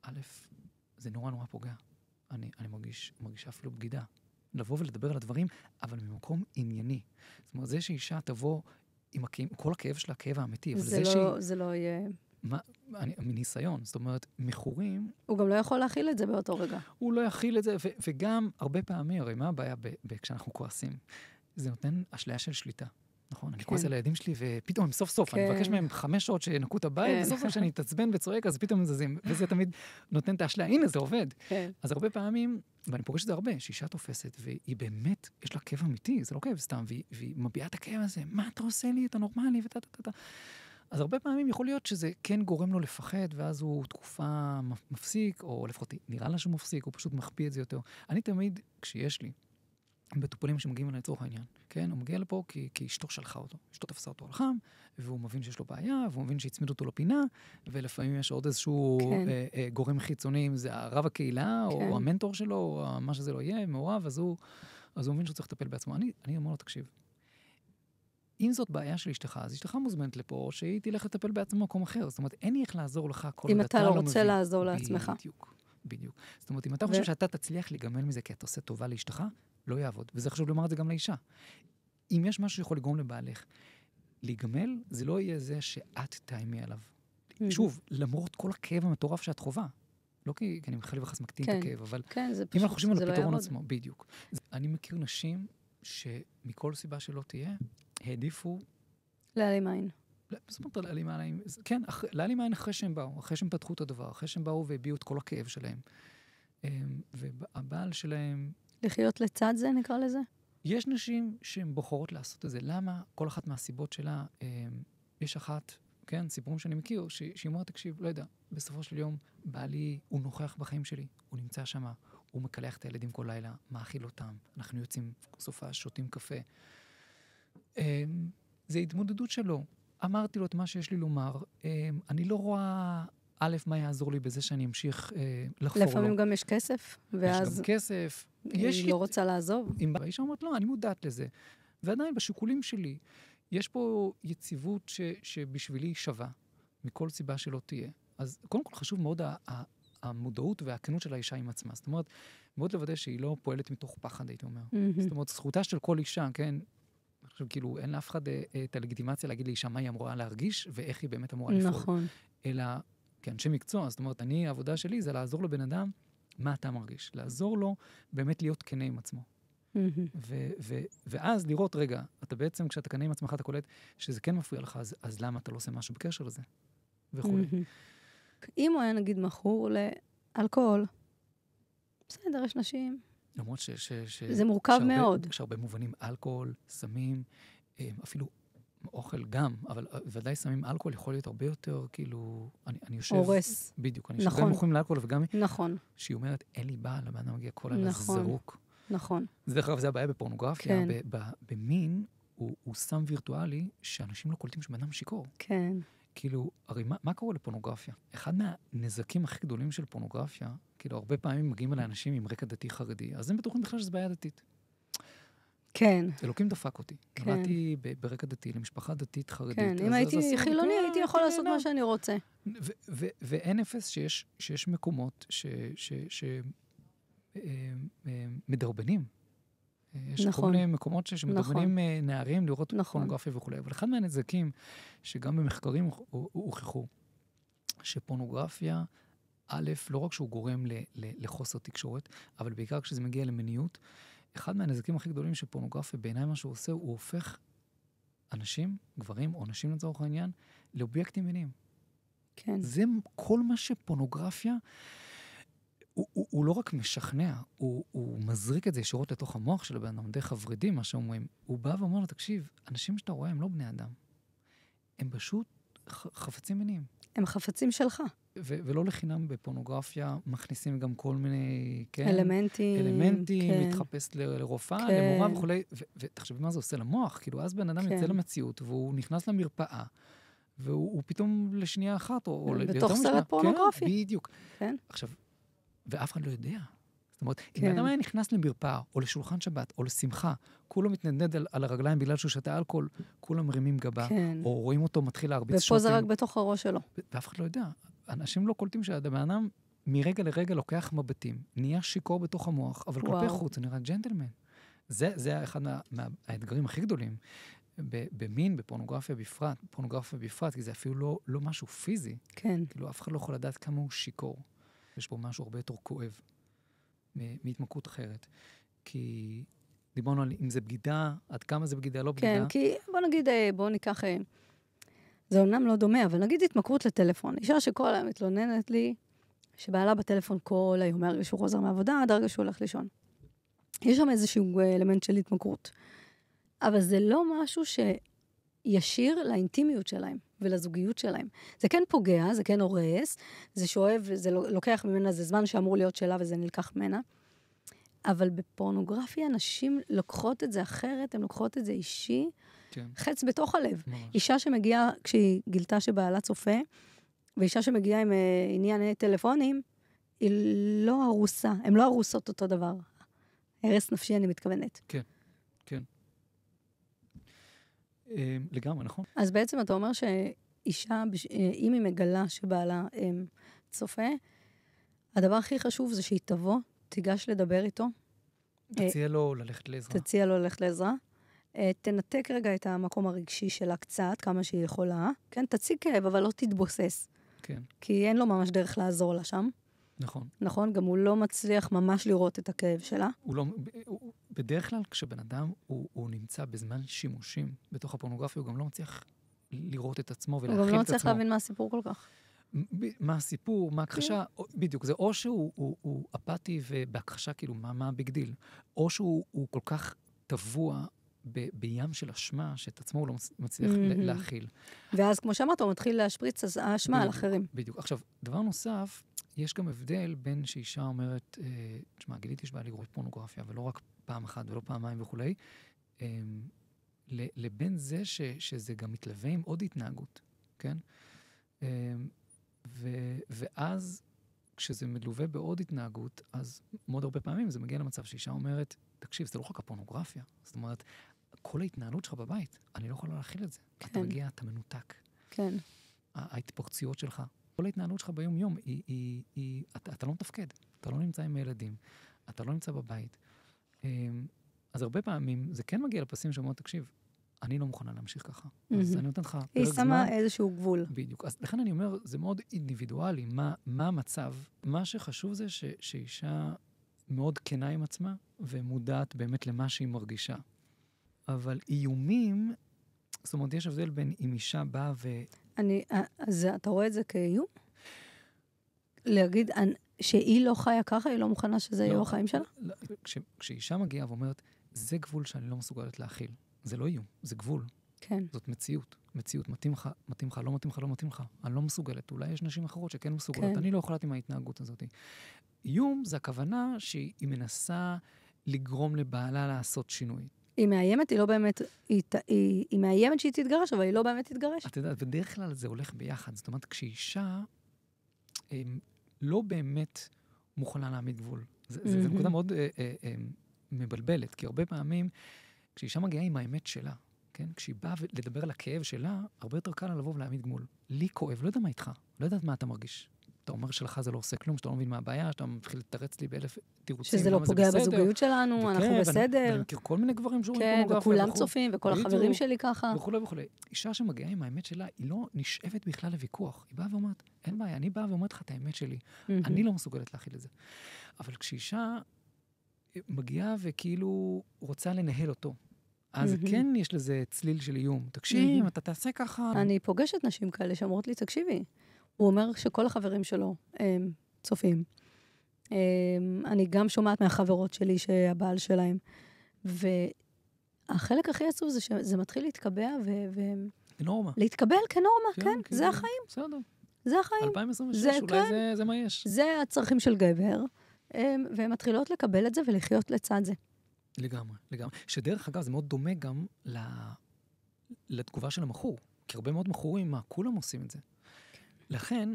א', זה נורא נורא פוגע. אני מרגישה אפילו בגידה. לבוא ולדבר על הדברים, אבל ממקום ענייני. זאת אומרת, זה שאישה תבוא עם כל הכאב שלה, הכאב האמיתי, אבל זה לא יהיה... מניסיון, זאת אומרת, מכורים... הוא גם לא יכול להכיל את זה באותו רגע. הוא לא יכיל את זה, וגם הרבה פעמים, הרי מה הבעיה כשאנחנו כועסים? זה נותן אשליה של שליטה, נכון? אני כועס על הילדים שלי, ופתאום סוף סוף, אני מבקש מהם 5 שעות שנקו את הבית, וסוף סוף שאני אתעצבן וצועק, אז פתאום הם זזים, וזה תמיד נותן את האשליה, הנה זה עובד. אז הרבה פעמים, ואני פוגש את זה הרבה, שאישה תופסת, והיא באמת, יש לה כאב אמיתי, זה לא כאב סתם, והיא מביעה את הכאב הזה, מה אתה עושה לי, אתה נורמלי, אז הרבה פעמים יכול להיות שזה כן גורם לו לפחד, ואז הוא תקופה מפסיק, או לפחות נראה לה שהוא מפסיק, הוא פשוט מחביא את זה יותר. אני תמיד, כשיש לי, בטופלים שמגיעים אליי לצורך העניין, כן? הוא מגיע לפה כי אשתו שלחה אותו. אשתו תפסה אותו על חם, והוא מבין שיש לו בעיה, והוא מבין שהצמיד אותו לפינה, ולפעמים יש עוד איזשהו גורם חיצוני, אם זה הרב הקהילה, או המנטור שלו, או מה שזה לא יהיה, מעורב, אז הוא מבין שהוא צריך לטפל בעצמו. אני אומר לו, תקשיב, אם זאת בעיה של אשתך, אז אשתך מוזמנת לפה, או שהיא תלך לטפל בעצמו במקום אחר. זאת אומרת, אין לי איך לעזור לך כל אם אתה לא רוצה לעזור לעצמך. בדיוק. זאת אומרת, אם אתה חושב שאתה תצליח להיגמל מזה, כי אתה עושה טובה לאשתך, לא יעבוד. וזה חשוב לומר את זה גם לאישה. אם יש משהו שיכול לגרום לבעלך להיגמל, זה לא יהיה זה שאת תאיימי עליו. שוב, למרות כל הכאב המטורף שאת חובה. לא כי אני חלילה וחס מקטין את הכאב, אבל אם אנחנו חושבים על הפתרון עצמו, בדיוק. אני מכיר נשים שמכל סיבה שלא תהיה, העדיפו... להעלים עין. זאת אומרת, להעלים עין, כן, להעלים עין אחרי שהם באו, אחרי שהם פתחו את הדבר, אחרי שהם באו והביאו את כל הכאב שלהם. והבעל שלהם... לחיות לצד זה, נקרא לזה? יש נשים שהן בוחרות לעשות את זה. למה? כל אחת מהסיבות שלה, יש אחת, כן, סיפורים שאני מכיר, שהיא אומרת, תקשיב, לא יודע, בסופו של יום, בעלי, הוא נוכח בחיים שלי, הוא נמצא שם, הוא מקלח את הילדים כל לילה, מאכיל אותם, אנחנו יוצאים סופה, שותים קפה. זה התמודדות שלו. אמרתי לו את מה שיש לי לומר. אני לא רואה, א', מה יעזור לי בזה שאני אמשיך לחפור לו. לפעמים גם יש כסף, ואז... יש גם כסף. היא לא רוצה לעזוב. האישה אומרת, לא, אני מודעת לזה. ועדיין, בשיקולים שלי, יש פה יציבות שבשבילי שווה, מכל סיבה שלא תהיה. אז קודם כל חשוב מאוד המודעות והכנות של האישה עם עצמה. זאת אומרת, מאוד לוודא שהיא לא פועלת מתוך פחד, הייתי אומר. זאת אומרת, זכותה של כל אישה, כן? עכשיו, כאילו, אין לאף אחד את הלגיטימציה להגיד לאישה מה היא אמורה להרגיש, ואיך היא באמת אמורה לפעול. נכון. אלא, כאנשי מקצוע, זאת אומרת, העבודה שלי זה לעזור לבן אדם מה אתה מרגיש. לעזור לו באמת להיות כנה עם עצמו. ואז לראות, רגע, אתה בעצם, כשאתה כנה עם עצמך, אתה קולט שזה כן מפריע לך, אז למה אתה לא עושה משהו בקשר לזה? וכו'. אם הוא היה, נגיד, מכור לאלכוהול, בסדר, יש נשים... למרות זה מורכב מאוד. יש הרבה מובנים, אלכוהול, סמים, אפילו אוכל גם, אבל ודאי סמים, אלכוהול יכול להיות הרבה יותר, כאילו, אני יושב... הורס. בדיוק, אני יושב גם מוכרים לאלכוהול, וגם... נכון. שהיא אומרת, אין לי בעל, הבן מגיע כל הלילה זרוק. נכון. זה דרך אגב, זה הבעיה בפורנוגרפיה. במין, הוא סם וירטואלי, שאנשים לא קולטים שבן אדם שיכור. כן. כאילו, הרי מה קורה לפורנוגרפיה? אחד מהנזקים הכי גדולים של פורנוגרפיה, כאילו, הרבה פעמים מגיעים אליי אנשים עם רקע דתי חרדי, אז הם בטוחים בכלל שזה בעיה דתית. כן. אלוקים דפק אותי. נולדתי ברקע דתי, למשפחה דתית חרדית. כן, אם הייתי חילוני, הייתי יכול לעשות מה שאני רוצה. ואין אפס שיש מקומות שמדרבנים. יש כל מיני מקומות שמדרבנים נערים לראות פורנוגרפיה וכו'. אבל אחד מהנזקים, שגם במחקרים הוכחו, שפורנוגרפיה, א', לא רק שהוא גורם לחוסר תקשורת, אבל בעיקר כשזה מגיע למיניות, אחד מהנזקים הכי גדולים של פורנוגרפיה, בעיניי מה שהוא עושה, הוא הופך אנשים, גברים או נשים לצורך העניין, לאובייקטים מיניים. כן. זה כל מה שפורנוגרפיה, הוא לא רק משכנע, הוא מזריק את זה ישירות לתוך המוח של הבן אדם, דרך הוורידים, מה שאומרים. הוא בא ואומר לו, תקשיב, אנשים שאתה רואה הם לא בני אדם. הם פשוט חפצים מיניים. הם חפצים שלך. ולא לחינם בפורנוגרפיה מכניסים גם כל מיני, כן? אלמנטים, כן. מתחפש לרופאה, כן. למורה וכולי, ותחשבי מה זה עושה למוח, כאילו אז בן אדם כן. יוצא למציאות, והוא נכנס למרפאה, והוא פתאום לשנייה אחת, או ליותר בתוך משנייה. סרט פורנוגרפי. כן, בדיוק. כן. עכשיו, ואף אחד לא יודע. זאת אומרת, כן. אם אדם היה נכנס למרפאה, או לשולחן שבת, או לשמחה, כולו מתנדנד על הרגליים בגלל שהוא שתה אלכוהול, כולם מרימים גבה, כן. או רואים אותו מתחיל להרביץ ופה זה רק בתוך הראש שלו. ואף אחד לא יודע. אנשים לא קולטים שהבן אדם מרגע לרגע לוקח מבטים, נהיה שיקור בתוך המוח, אבל כלפי חוץ, הוא נראה ג'נטלמן. זה אחד מהאתגרים הכי גדולים. במין, בפורנוגרפיה בפרט, כי זה אפילו לא משהו פיזי. כן. כאילו, אף אחד לא יכול לדעת כמה הוא שיקור. יש פה משהו הרבה יותר כואב, מהתמכרות אחרת. כי דיברנו על אם זה בגידה, עד כמה זה בגידה, לא בגידה. כן, כי בוא ניקח, זה אומנם לא דומה, אבל נגיד התמכרות לטלפון. אישה שכל היום מתלוננת לי, שבעלה בטלפון כל היום, מהרגע שהוא חוזר מעבודה, עד הרגע שהוא הולך לישון. יש שם איזשהו אלמנט של התמכרות. אבל זה לא משהו שישיר לאינטימיות שלהם ולזוגיות שלהם. זה כן פוגע, זה כן הורס, זה שואב, זה לוקח ממנה, זה זמן שאמור להיות שלה וזה נלקח ממנה. אבל בפורנוגרפיה נשים לוקחות את זה אחרת, הן לוקחות את זה אישי, כן. חץ בתוך הלב. ממש. אישה שמגיעה, כשהיא גילתה שבעלה צופה, ואישה שמגיעה עם עניין טלפונים, היא לא הרוסה, הן לא הרוסות אותו דבר. הרס נפשי אני מתכוונת. כן, כן. לגמרי, נכון? אז בעצם אתה אומר שאישה, אם היא מגלה שבעלה צופה, הדבר הכי חשוב זה שהיא תבוא, תיגש לדבר איתו. תציע לו ללכת לעזרה. תציע לו ללכת לעזרה. תנתק רגע את המקום הרגשי שלה קצת, כמה שהיא יכולה. כן, תציג כאב, אבל לא תתבוסס. כן. כי אין לו ממש דרך לעזור לה שם. נכון. נכון? גם הוא לא מצליח ממש לראות את הכאב שלה. בדרך כלל, כשבן אדם הוא נמצא בזמן שימושים בתוך הפורנוגרפיה, הוא גם לא מצליח לראות את עצמו ולהכיל את עצמו. הוא גם לא מצליח להבין מה הסיפור כל כך. מה הסיפור, מה הכחשה, בדיוק, זה או שהוא אפאתי ובהכחשה, כאילו, מה הביג דיל, או שהוא כל כך טבוע בים של אשמה, שאת עצמו הוא לא מצליח להכיל. ואז, כמו שאמרת, הוא מתחיל להשפריץ האשמה על אחרים. בדיוק. עכשיו, דבר נוסף, יש גם הבדל בין שאישה אומרת, תשמע, גיליתי שבא לראות פורנוגרפיה, ולא רק פעם אחת ולא פעמיים וכולי, לבין זה שזה גם מתלווה עם עוד התנהגות, כן? ואז, כשזה מלווה בעוד התנהגות, אז מאוד הרבה פעמים זה מגיע למצב שאישה אומרת, תקשיב, זה לא רק הפורנוגרפיה. זאת אומרת, כל ההתנהלות שלך בבית, אני לא יכולה להכיל את זה. כן. אתה מגיע, אתה מנותק. כן. ההתפרצויות שלך, כל ההתנהלות שלך ביום-יום, אתה לא מתפקד. אתה לא נמצא עם הילדים, אתה לא נמצא בבית. אז הרבה פעמים זה כן מגיע לפסים שאומרים, תקשיב, אני לא מוכנה להמשיך ככה. אז אני נותן לך פרק זמן. היא שמה איזשהו גבול. בדיוק. אז לכן אני אומר, זה מאוד אינדיבידואלי, מה המצב. מה שחשוב זה שאישה מאוד כנה עם עצמה, ומודעת באמת למה שהיא מרגישה. אבל איומים, זאת אומרת, יש הבדל בין אם אישה באה אז אתה רואה את זה כאיום? להגיד שהיא לא חיה ככה, היא לא מוכנה שזה יהיו החיים שלה? כשאישה מגיעה ואומרת, זה גבול שאני לא מסוגלת להכיל. זה לא איום, זה גבול. כן. זאת מציאות. מציאות, מתאים לך, לא מתאים לך, לא מתאים לך. אני לא מסוגלת. אולי יש נשים אחרות שכן מסוגלות. אני לא יכולת עם ההתנהגות הזאת. איום זה הכוונה שהיא מנסה לגרום לבעלה לעשות שינוי. היא מאיימת, היא לא באמת, היא מאיימת שהיא תתגרש, אבל היא לא באמת תתגרש. את יודעת, בדרך כלל זה הולך ביחד. זאת אומרת, כשאישה לא באמת מוכנה להעמיד גבול. זה נקודה מאוד מבלבלת, כי הרבה פעמים, כשאישה מגיעה עם האמת שלה, כן? כשהיא באה לדבר על הכאב שלה, הרבה יותר קל לה לבוא ולהעמיד גמול. לי כואב, לא יודע מה איתך, לא יודעת מה אתה מרגיש. אתה אומר שלך זה לא עושה כלום, שאתה לא מבין מה הבעיה, שאתה מתחיל לתרץ לי באלף תירוצים. שזה לא פוגע בזוגיות שלנו, אנחנו בסדר. ואני מכיר כל מיני גברים שאומרים כן, וכולם צופים, וכל החברים שלי ככה. וכו' וכו'. אישה שמגיעה עם האמת שלה, היא לא נשאבת בכלל לוויכוח. היא באה ואומרת, אין בעיה, אני באה ואומרת לך את האמת שלי. אני לא מסוגלת להכיל את זה. אבל כשאישה מגיעה וכאילו רוצה לנהל אותו, אז כן יש לזה צליל של איום. תקשיב, אתה תעשה ככה. אני פוגשת נשים כאלה שאומרות לי, תקשיבי. הוא אומר שכל החברים שלו צופים. אני גם שומעת מהחברות שלי שהבעל שלהם. והחלק הכי עצוב זה שזה מתחיל להתקבע כנורמה. להתקבל כנורמה, כן, זה החיים. בסדר. זה החיים. 2026, אולי זה מה יש. זה הצרכים של גבר, והן מתחילות לקבל את זה ולחיות לצד זה. לגמרי. שדרך אגב, זה מאוד דומה גם לתגובה של המכור. כי הרבה מאוד מכורים, כולם עושים את זה. לכן,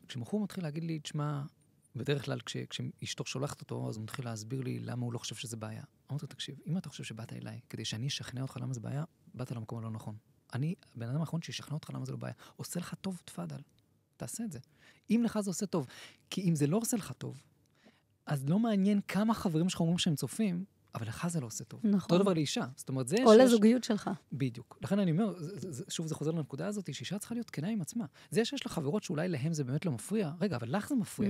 כשמכור מתחיל להגיד לי, תשמע, בדרך כלל כשאשתו שולחת אותו, אז הוא מתחיל להסביר לי למה הוא לא חושב שזה בעיה. אמרתי לו, תקשיב, אם אתה חושב שבאת אליי, כדי שאני אשכנע אותך למה זה בעיה, באת למקום הלא נכון. אני, בן אדם האחרון שישכנע אותך למה זה לא בעיה. עושה לך טוב, תפאדל. תעשה את זה. אם לך זה עושה טוב. כי אם זה לא עושה לך טוב, אז לא מעניין כמה חברים שלך אומרים שהם צופים, אבל לך זה לא עושה טוב. נכון. אותו דבר לאישה. זאת אומרת, זה או לזוגיות שלך. בדיוק. לכן אני אומר, שוב זה חוזר לנקודה הזאת, שאישה צריכה להיות כנה עם עצמה. זה שיש לה חברות שאולי להם זה באמת לא מפריע, רגע, אבל לך זה מפריע.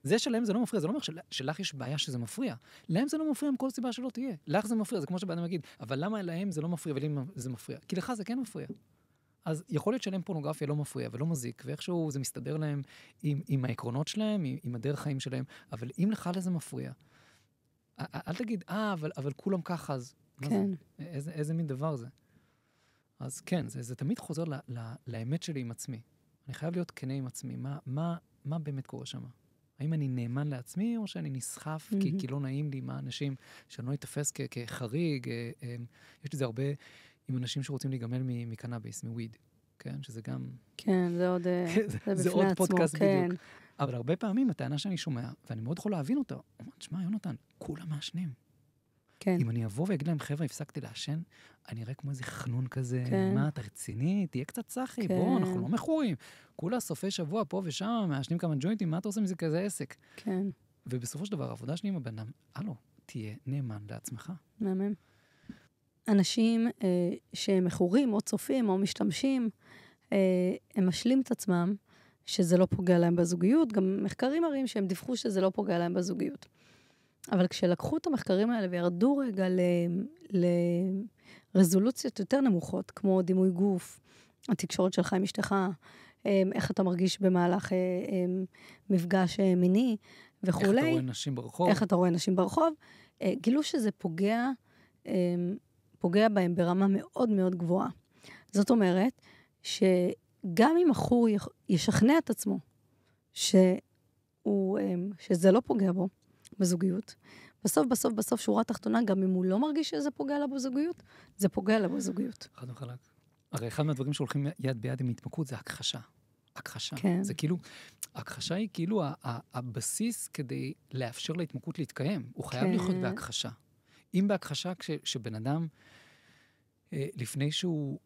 זה שלהם זה לא מפריע, זה לא אומר שלך יש בעיה שזה מפריע. להם זה לא מפריע עם כל סיבה שלא תהיה. לך זה מפריע, זה כמו שבאדם יגיד, אבל למה להם זה לא מפריע ולי זה מפריע? כי לך זה כן מפריע. אז יכול להיות שלהם פורנוגרפיה לא מפריע ולא מזיק, ואיכשהו זה מסתדר להם עם העקרונות שלהם, עם הדרך חיים שלהם, אבל אם לך לזה מפריע, אל תגיד, אבל כולם ככה, אז כן. איזה מין דבר זה? אז כן, זה תמיד חוזר לאמת שלי עם עצמי. אני חייב להיות כנה עם עצמי. מה באמת קורה שם? האם אני נאמן לעצמי, או שאני נסחף כי לא נעים לי מה אנשים, שאני לא אתפס כחריג? יש לי זה הרבה עם אנשים שרוצים להיגמל מקנאביס, מוויד. כן, שזה גם... כן, זה עוד... זה עוד פודקאסט בדיוק. אבל הרבה פעמים הטענה שאני שומע, ואני מאוד יכול להבין אותה, אומרת, שמע, יונתן, כולם מעשנים. כן. אם אני אבוא ואגיד להם, חבר'ה, הפסקתי לעשן, אני אראה כמו איזה חנון כזה, כן. מה, אתה רציני? תהיה קצת צחי, כן. בוא, אנחנו לא מכורים. כולה סופי שבוע פה ושם, מעשנים כמה ג'וינטים, מה אתה עושה מזה כזה עסק? כן. ובסופו של דבר, העבודה שלי עם הבן אדם, תהיה נאמן לעצמך. מהמם. אנשים שהם מכורים או צופים או משתמשים, הם משלים את עצמם שזה לא פוגע להם בזוגיות. גם מחקרים מראים שהם דיווחו שזה לא פוגע להם בזוגיות. אבל כשלקחו את המחקרים האלה וירדו רגע לרזולוציות יותר נמוכות, כמו דימוי גוף, התקשורת שלך עם אשתך, איך אתה מרגיש במהלך מפגש מיני וכו'. איך אתה רואה נשים ברחוב. איך אתה רואה נשים ברחוב. גילו שזה פוגע בהם ברמה מאוד מאוד גבוהה. זאת אומרת, שגם אם בחור ישכנע את עצמו שזה לא פוגע בו בזוגיות, בסוף שורה תחתונה, גם אם הוא לא מרגיש שזה פוגע לה בזוגיות, זה פוגע לה בזוגיות. חד וחלק. הרי אחד מהדברים שהולכים יד ביד עם התמכרות זה הכחשה. הכחשה. כן. זה כאילו, הכחשה היא כאילו הבסיס כדי לאפשר להתמכרות להתקיים. הוא חייב להיות בהכחשה. אם בהכחשה כשבן אדם, לפני שהוא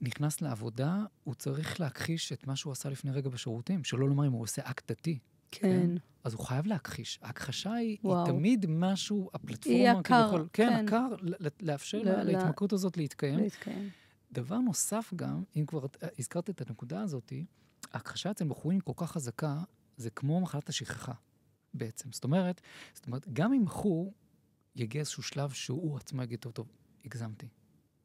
נכנס לעבודה, הוא צריך להכחיש את מה שהוא עשה לפני רגע בשירותים, שלא לומר אם הוא עושה אקט דתי. כן. אז הוא חייב להכחיש. ההכחשה היא וואו. תמיד משהו, הפלטפורמה... היא הקר. כן, הקר, לאפשר להתמכרות הזאת להתקיים. להתקיים. דבר נוסף גם, אם כבר הזכרת את הנקודה הזאת, ההכחשה אצל בחורים כל כך חזקה, זה כמו מחלת השכחה, בעצם. זאת אומרת, גם אם בחור יגיע איזשהו שלב שהוא עצמו יגיד, טוב, הגזמתי.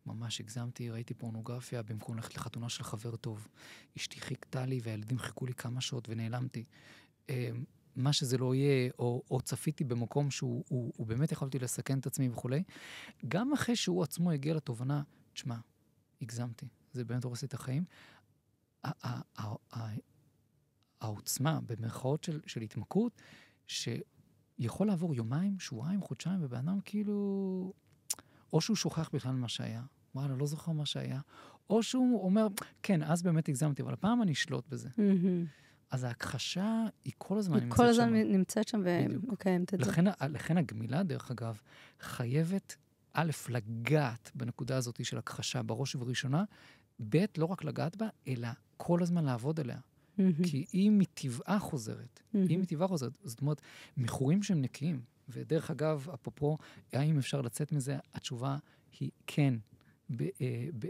ממש הגזמתי, ראיתי פורנוגרפיה במקום ללכת לחתונה של חבר טוב. אשתי חיכתה לי והילדים חיכו לי כמה שעות ונעלמתי. מה שזה לא יהיה, או צפיתי במקום שהוא באמת יכולתי לסכן את עצמי וכו'. גם אחרי שהוא עצמו הגיע לתובנה, תשמע, הגזמתי, זה באמת הורס את החיים. העוצמה במרכאות של התמכרות, שיכול לעבור יומיים, שבועיים, חודשיים, ובאדם כאילו, או שהוא שוכח בכלל מה שהיה, וואלה, לא זוכר מה שהיה, או שהוא אומר, כן, אז באמת הגזמתי, אבל הפעם אני אשלוט בזה. אז ההכחשה היא כל הזמן נמצאת שם. כל הזמן נמצאת שם ומקיימת את זה. לכן הגמילה, דרך אגב, חייבת א', לגעת בנקודה הזאת של הכחשה בראש ובראשונה, ב', לא רק לגעת בה, אלא כל הזמן לעבוד עליה. כי היא מטבעה חוזרת. זאת אומרת, מכורים שהם נקיים. ודרך אגב, אפרופו, האם אפשר לצאת מזה? התשובה היא כן,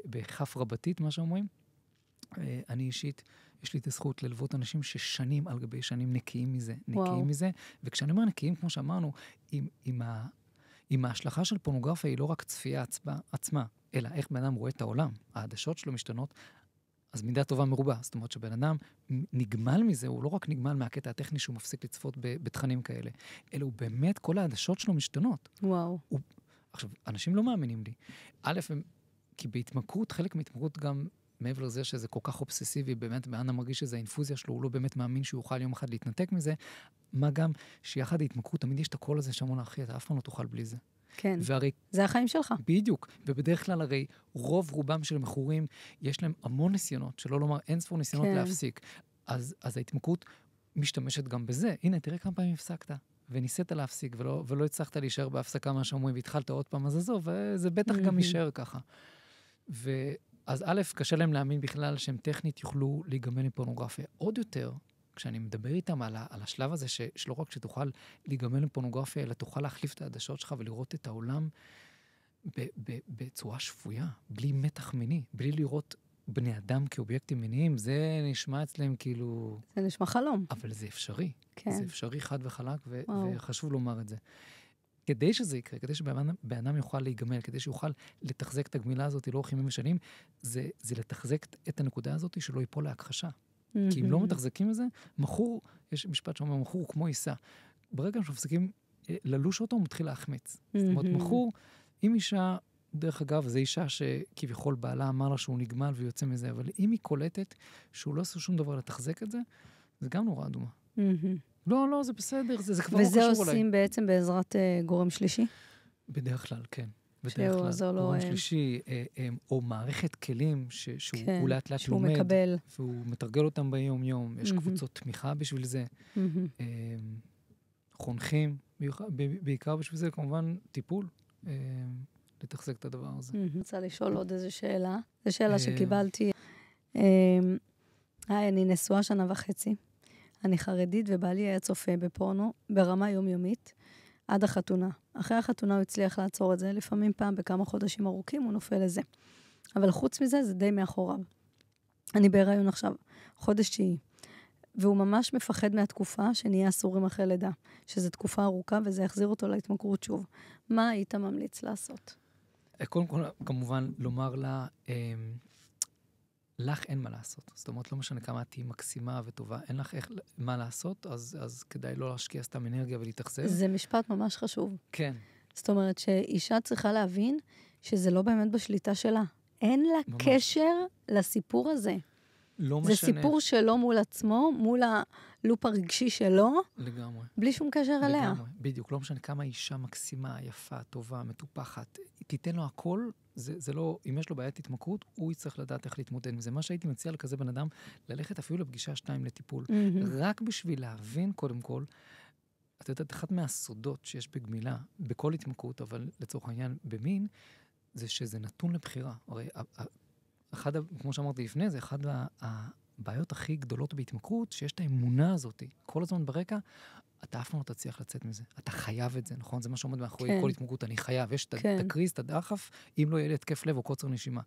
בכף רבתית, מה שאומרים. אני אישית, יש לי את הזכות ללוות אנשים ששנים על גבי שנים נקיים מזה. וכשאני אומר נקיים, כמו שאמרנו, עם ההשלכה של פורנוגרפיה היא לא רק צפייה עצמה, אלא איך בן אדם רואה את העולם. העדשות שלו משתנות, אז מידה טובה מרובה. זאת אומרת שבן אדם נגמל מזה, הוא לא רק נגמל מהקטע הטכני שהוא מפסיק לצפות בתכנים כאלה, אלא הוא באמת, כל העדשות שלו משתנות. וואו. עכשיו, אנשים לא מאמינים לי. א', כי בהתמכרות, חלק מהתמכרות גם מעבר לזה שזה כל כך אובססיבי, באמת, ואנה מרגיש שזה האינפוזיה שלו, הוא לא באמת מאמין שהוא יוכל יום אחד להתנתק מזה, מה גם שיחד ההתמכרות, תמיד יש את הקול הזה שאמרו לה, אחי, אתה אף פעם לא תאכל בלי זה. כן. והרי, זה החיים שלך. בדיוק. ובדרך כלל הרי רובם של מכורים, יש להם המון ניסיונות, שלא לומר אין ספור ניסיונות כן. להפסיק. אז ההתמכרות משתמשת גם בזה. הנה, תראה כמה פעמים הפסקת, וניסית להפסיק, ולא הצלחת להישאר בהפסקה מה שאומרים, והתחלת עוד פעם, אז עזוב, וזה בטח גם יישאר ככה. אז א', קשה להם להאמין בכלל שהם טכנית יוכלו להיגמל מפורנוגרפיה. עוד יותר, כשאני מדבר איתם על השלב הזה, שלא רק שתוכל להיגמל מפורנוגרפיה, אלא תוכל להחליף את העדשות שלך ולראות את העולם בצורה שפויה, בלי מתח מיני, בלי לראות בני אדם כאובייקטים מיניים, זה נשמע אצלם כאילו... זה נשמע חלום. אבל זה אפשרי. כן. זה אפשרי חד וחלק, וחשוב לומר את זה. כדי שזה יקרה, כדי שבאדם יוכל להיגמל, כדי שיוכל לתחזק את הגמילה הזאת לאורך ימים ושנים, זה לתחזק את הנקודה הזאת שלא ייפול להכחשה. כי אם לא מתחזקים את זה, מכור, יש משפט שאומר, מכור הוא כמו עיסה. ברגע שמפסיקים ללוש אותו, הוא מתחיל להחמיץ. זאת אומרת, מכור, אם אישה, דרך אגב, זו אישה שכביכול בעלה אמר לה שהוא נגמל ויוצא מזה, אבל אם היא קולטת שהוא לא עושה שום דבר לתחזק את זה, זה גם נורא אדומה. לא, זה בסדר, זה כבר לא קשור אולי. וזה עושים בעצם בעזרת גורם שלישי? בדרך כלל, כן. בדרך כלל, גורם שלישי, או מערכת כלים שהוא לאט לאט לומד, מקבל. והוא מתרגל אותם ביום-יום, יש קבוצות תמיכה בשביל זה, חונכים, בעיקר בשביל זה, כמובן, טיפול, לתחזק את הדבר הזה. אני רוצה לשאול עוד איזו שאלה. זו שאלה שקיבלתי. אני נשואה 1.5 שנה. אני חרדית ובעלי היה צופה בפורנו ברמה יומיומית עד החתונה. אחרי החתונה הוא הצליח לעצור את זה, לפעמים פעם בכמה חודשים ארוכים הוא נופל לזה. אבל חוץ מזה זה די מאחוריו. אני בהיריון עכשיו, חודש 9, והוא ממש מפחד מהתקופה שנהיה אסורים אחרי לידה, שזו תקופה ארוכה וזה יחזיר אותו להתמכרות שוב. מה היית ממליץ לעשות? קודם כל, כמובן, לומר לה, לך אין מה לעשות. זאת אומרת, לא משנה כמה תהי מקסימה וטובה, אין לך מה לעשות, אז כדאי לא להשקיע סתם אנרגיה ולהתאכזב. זה משפט ממש חשוב. כן. זאת אומרת שאישה צריכה להבין שזה לא באמת בשליטה שלה. אין לה קשר לסיפור הזה. לא זה משנה. סיפור שלו מול עצמו, מול הלופ הרגשי שלו. לגמרי. בלי שום קשר אליה. לגמרי. בדיוק. לא משנה כמה אישה מקסימה, יפה, טובה, מטופחת. תיתן לו הכל, זה לא, אם יש לו בעיית התמכרות, הוא יצטרך לדעת איך להתמודד עם זה. מה שהייתי מציע לכזה בן אדם, ללכת אפילו לפגישה 2 לטיפול. רק בשביל להבין, קודם כל, את יודעת, אחת מהסודות שיש בגמילה, בכל התמכרות, אבל לצורך העניין במין, זה שזה נתון לבחירה. הרי, כמו שאמרתי לפני, זה אחד הבעיות הכי גדולות בהתמכרות, שיש את האמונה הזאת. כל הזמן ברקע, אתה אף פעם לא תצליח לצאת מזה. אתה חייב את זה, נכון? זה מה שעומד מאחורי כל התמכרות, אני חייב. יש את הקריז, את הדחף, אם לא יהיה לי התקף לב או קוצר נשימה.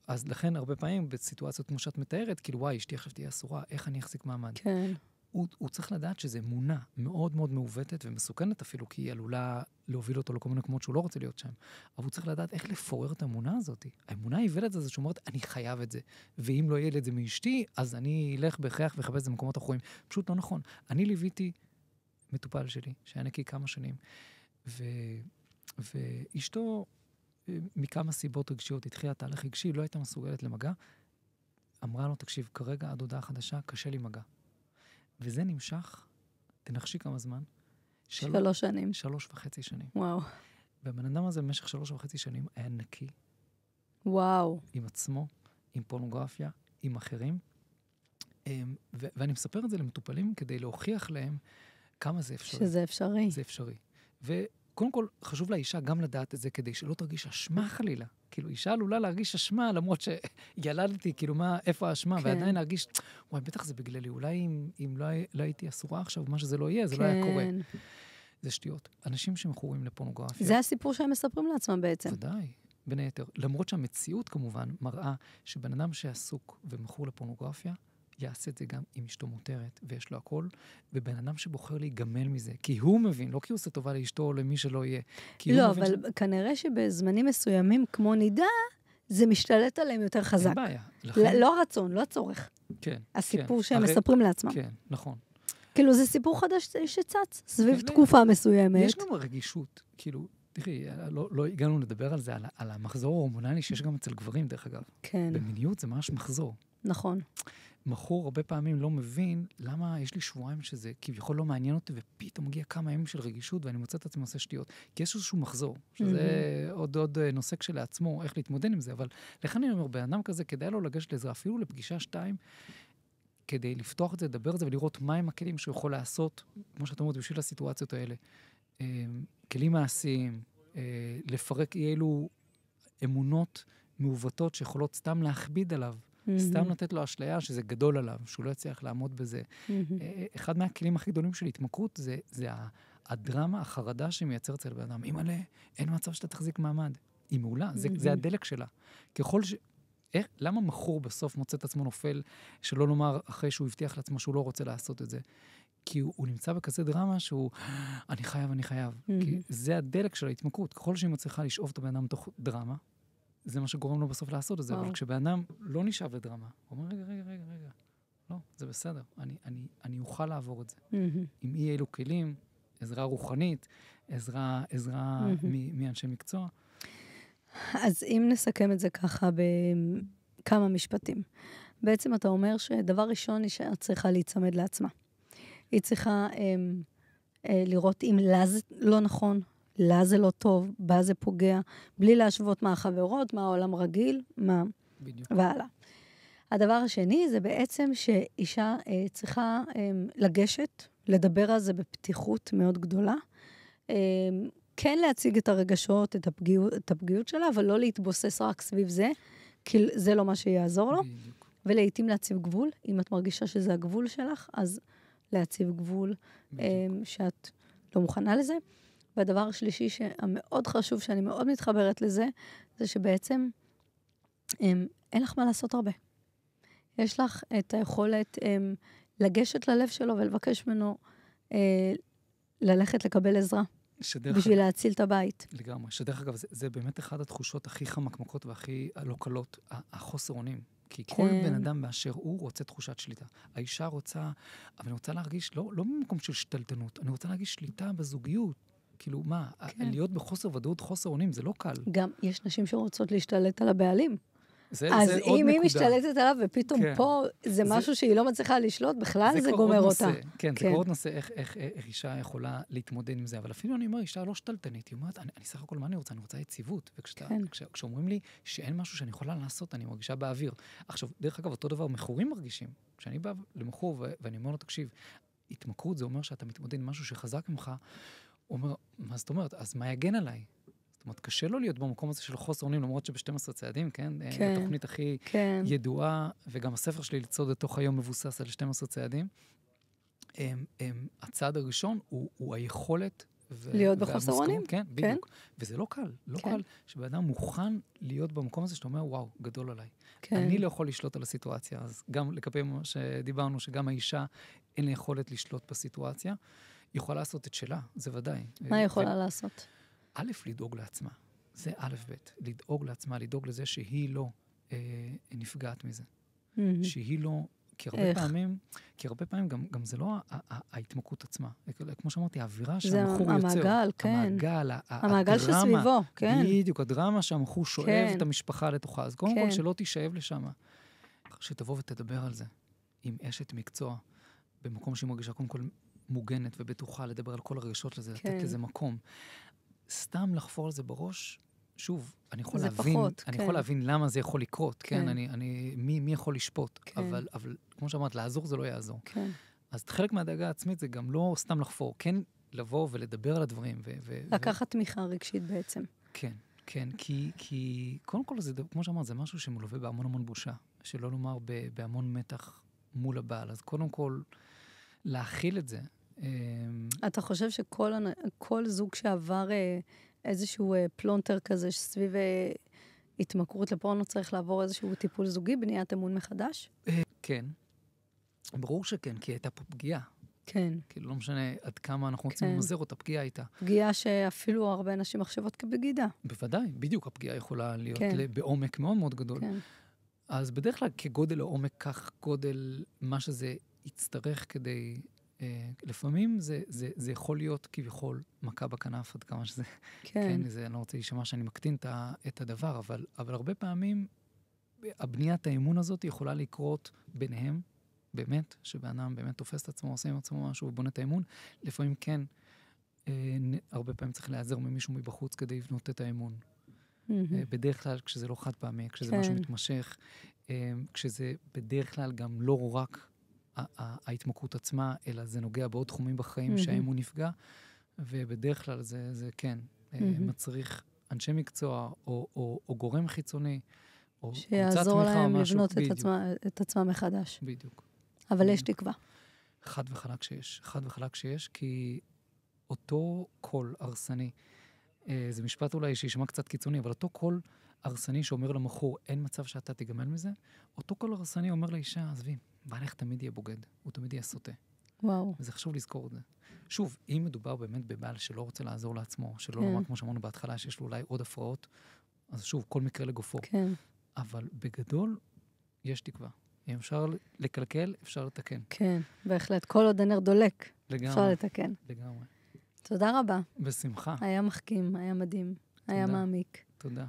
אז לכן, הרבה פעמים, בסיטואציות כמו שאת מתארת, כאילו, וואי, אשתי עכשיו תהיה אסורה, איך אני אחזיק מעמד? כן. הוא צריך לדעת שזה אמונה מאוד מאוד מעוותת ומסוכנת אפילו, כי היא עלולה להוביל אותו לכל מיני מקומות שהוא לא רוצה להיות שם. אבל הוא צריך לדעת איך לפורר את האמונה הזאת. האמונה העיוותת הזאת שאומרת, אני חייב את זה. ואם לא יהיה לי את זה מאשתי, אז אני אלך בהכרח וחפש את זה במקומות אחרים. פשוט לא נכון. אני ליוויתי מטופל שלי, שהיה נקי כמה שנים, ואשתו, מכמה סיבות רגשיות, התחילה תהליך רגשי, לא הייתה מסוגלת למגע, אמרה לו, תקשיב, כרגע עד הודעה חדשה, קשה לי מגע. וזה נמשך, תנחשי כמה זמן? 3 שנים. 3.5 שנים. וואו. והבן אדם הזה במשך 3.5 שנים היה נקי. וואו. עם עצמו, עם פורנוגרפיה, עם אחרים. ואני מספר את זה למטופלים כדי להוכיח להם כמה זה אפשרי. שזה אפשרי. זה אפשרי. וקודם כל, חשוב לאישה גם לדעת את זה כדי שלא תרגיש אשמה חלילה. כאילו, אישה עלולה להרגיש אשמה, למרות שילדתי, כאילו, איפה האשמה? כן. ועדיין להרגיש, וואי, בטח זה בגללי, אולי אם לא הייתי אסורה עכשיו, מה שזה לא יהיה, זה לא היה קורה. זה שטויות. אנשים שמכורים לפורנוגרפיה. זה הסיפור שהם מספרים לעצמם בעצם. ודאי, בין היתר. למרות שהמציאות כמובן מראה שבן אדם שעסוק ומכור לפורנוגרפיה, יעשה את זה גם אם אשתו מותרת, ויש לו הכל, ובן אדם שבוחר להיגמל מזה, כי הוא מבין, לא כי הוא עושה טובה לאשתו או למי שלא יהיה. לא, אבל כנראה שבזמנים מסוימים, כמו נידה, זה משתלט עליהם יותר חזק. אין בעיה. לא הרצון, לא הצורך. כן. הסיפור שהם מספרים לעצמם. כן, נכון. כאילו, זה סיפור חדש שצץ, סביב תקופה מסוימת. יש גם רגישות, כאילו, תראי, לא הגענו לדבר על זה, על המחזור ההורמונלי שיש גם אצל גברים, דרך אגב. כן. במיניות זה ממש מחזור. נכון. בחור הרבה פעמים לא מבין למה יש לי שבועיים שזה כביכול לא מעניין אותי, ופתאום מגיע כמה ימים של רגישות, ואני מוצא את עצמי עושה שטויות. כי יש איזשהו מחזור, שזה עוד נושא כשלעצמו, איך להתמודד עם זה, אבל לכן אני אומר, באדם כזה, כדאי לו לגשת לזה, אפילו לפגישה 2, כדי לפתוח את זה, לדבר את זה, ולראות מהם הכלים שהוא יכול לעשות, כמו שאתה אומרת, בשביל הסיטואציות האלה. כלים מעשיים, לפרק אילו אמונות מעוותות שיכולות סתם להכביד עליו, סתם לתת לו אשליה שזה גדול עליו, שהוא לא יצליח לעמוד בזה. אחד מהכלים הכי גדולים של התמכרות זה הדרמה, החרדה שמייצר אצל בן אדם. אימא'לה, אין מצב שאתה תחזיק מעמד. היא מעולה, זה הדלק שלה. למה מכור בסוף מוצא את עצמו נופל, שלא לומר אחרי שהוא הבטיח לעצמו שהוא לא רוצה לעשות את זה? כי הוא נמצא בכזה דרמה שהוא, אני חייב. כי זה הדלק של ההתמכרות. ככל שהיא מצליחה לשאוב את הבן אדם תוך דרמה, זה מה שגורם לו בסוף לעשות את זה. אבל כשבן אדם לא נשאב לדרמה, הוא אומר, רגע. לא, זה בסדר. אני אוכל לעבור את זה. עם אי אילו כלים, עזרה רוחנית, עזרה מאנשי מקצוע. אז אם נסכם את זה ככה בכמה משפטים, בעצם אתה אומר שדבר ראשון היא צריכה להיצמד לעצמה. היא צריכה לראות אם לה זה לא נכון, לה זה לא טוב, בה זה פוגע, בלי להשוות מה החברות, מה העולם רגיל, מה והלאה. הדבר השני זה בעצם שאישה צריכה לגשת, לדבר על זה בפתיחות מאוד גדולה, כן להציג את הרגשות, את הפגיעות שלה, אבל לא להתבוסס רק סביב זה, כי זה לא מה שיעזור לו. ולעיתים להציב גבול. אם את מרגישה שזה הגבול שלך, אז להציב גבול שאת לא מוכנה לזה. והדבר השלישי שהמאוד חשוב, שאני מאוד מתחברת לזה, זה שבעצם אין לך מה לעשות הרבה. יש לך את היכולת לגשת ללב שלו ולבקש ממנו ללכת לקבל עזרה. בשביל להציל את הבית. לגמרי. שדרך אגב, זה באמת אחת התחושות הכי חמקמקות והכי לא קלות, החוסר אונים. כי כל בן אדם באשר הוא רוצה תחושת שליטה. האישה רוצה, אבל אני רוצה להרגיש, לא במקום של שתלטנות, אני רוצה להרגיש שליטה בזוגיות. כאילו, מה? להיות בחוסר ודאות, חוסר אונים, זה לא קל. גם יש נשים שרוצות להשתלט על הבעלים. אז אם היא משתלטת עליו ופתאום פה זה משהו שהיא לא מצליחה לשלוט, בכלל זה גומר אותה. כן, זה כבר עוד נושא איך אישה יכולה להתמודד עם זה, אבל אפילו אני אומר, אישה לא שתלטנית, היא אומרת, אני סך הכל מה אני רוצה? אני רוצה יציבות, וכשאומרים לי שאין משהו שאני יכולה לעשות, אני מרגישה באוויר. עכשיו, דרך אגב, אותו דבר מכורים מרגישים, כשאני בא למכור ואני אומר לו, תקשיב, התמכרות זה אומר שאתה מתמודד עם משהו שחזק ממך, הוא אומר, מה זאת אומרת? אז מה יגן עליי? זאת אומרת, קשה לו להיות במקום הזה של חוסר אונים, למרות שב-12 צעדים, כן? התוכנית הכי ידועה, וגם הספר שלי לצעוד לתוך היום מבוסס על 12 צעדים. הצעד הראשון הוא היכולת להיות בחוסר אונים? כן, בדיוק. וזה לא קל, לא קל שבאדם מוכן להיות במקום הזה שאתה אומר, וואו, גדול עליי. אני לא יכול לשלוט על הסיטואציה, אז גם לגבי מה שדיברנו, שגם האישה אין לה יכולת לשלוט בסיטואציה, היא יכולה לעשות את שלה, זה ודאי. מה היא יכולה לעשות? א', לדאוג לעצמה. זה א' ב', לדאוג לעצמה, לדאוג לזה שהיא לא נפגעת מזה. שהיא לא, כי הרבה פעמים גם זה לא ההתמכרות עצמה. כמו שאמרתי, האווירה שהמחור יוצר. זה המעגל, כן. הדרמה. המעגל שסביבו, כן. בדיוק, הדרמה שהמחור שואב את המשפחה לתוכה. אז קודם כל שלא תישאב לשם. שתבוא ותדבר על זה עם אשת מקצוע, במקום שהיא מרגישה קודם כל מוגנת ובטוחה, לדבר על כל הרגשות לזה, לתת לזה מקום. סתם לחפור על זה בראש, שוב, אני יכול להבין למה זה יכול לקרות, כן? מי יכול לשפוט, אבל כמו שאמרת, לעזור זה לא יעזור. אז חלק מהדאגה העצמית זה גם לא סתם לחפור, כן לבוא ולדבר על הדברים. לקחת תמיכה רגשית בעצם. כן, כי קודם כל, כמו שאמרת, זה משהו שמלווה בהמון המון בושה, שלא לומר בהמון מתח מול הבעל. אז קודם כל, להכיל את זה. אתה חושב שכל זוג שעבר איזשהו פלונטר כזה סביב התמכרות לפורנו צריך לעבור איזשהו טיפול זוגי, בניית אמון מחדש? כן. ברור שכן, כי הייתה פה פגיעה. כן. כאילו לא משנה עד כמה אנחנו רוצים למזער אותה, פגיעה הייתה. פגיעה שאפילו הרבה נשים מחשבות כבגידה. בוודאי, בדיוק הפגיעה יכולה להיות בעומק מאוד מאוד גדול. כן. אז בדרך כלל כגודל העומק, כך גודל מה שזה יצטרך כדי לפעמים זה יכול להיות כביכול מכה בכנף, עד כמה שזה... כן. כן, אני לא רוצה להישמע שאני מקטין את הדבר, אבל הרבה פעמים הבניית האמון הזאת יכולה לקרות ביניהם, באמת, שבאדם באמת תופס את עצמו, עושה עם עצמו משהו ובונה את האמון. לפעמים כן, הרבה פעמים צריך להיעזר ממישהו מבחוץ כדי לבנות את האמון. בדרך כלל, כשזה לא חד פעמי, כשזה משהו מתמשך, כשזה בדרך כלל גם לא רק ההתמכרות עצמה, אלא זה נוגע בעוד תחומים בחיים שהאמון נפגע, ובדרך כלל זה כן, מצריך אנשי מקצוע או גורם חיצוני, או קבוצת תמיכה או משהו. שיעזור להם לבנות את עצמם מחדש. בדיוק. אבל יש תקווה. חד וחלק שיש, כי אותו קול הרסני, זה משפט אולי שישמע קצת קיצוני, אבל אותו קול הרסני שאומר למחור, אין מצב שאתה תיגמל מזה, אותו קול הרסני אומר לאישה, עזבי, בעלך תמיד יהיה בוגד, הוא תמיד יהיה סוטה. וואו. וזה חשוב לזכור את זה. שוב, אם מדובר באמת בבעל שלא רוצה לעזור לעצמו, שלא לומר, כמו שאמרנו בהתחלה, שיש לו אולי עוד הפרעות, אז שוב, כל מקרה לגופו. כן. אבל בגדול, יש תקווה. אם אפשר לקלקל, אפשר לתקן. כן, בהחלט. כל עוד הנר דולק, לגמרי. אפשר לתקן. לגמרי. תודה רבה. בשמחה. היה מחכים, היה מדהים, היה מעמיק. תודה.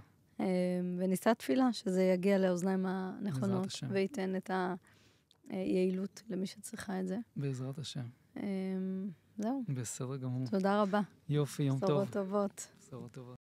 וניסה תפילה שזה יגיע לאוזניים הנכונות, וייתן את היעילות למי שצריכה את זה. בעזרת השם. זהו. בסדר גמור. תודה רבה. יופי, יום טוב. בשורות טובות. בשורות טובות.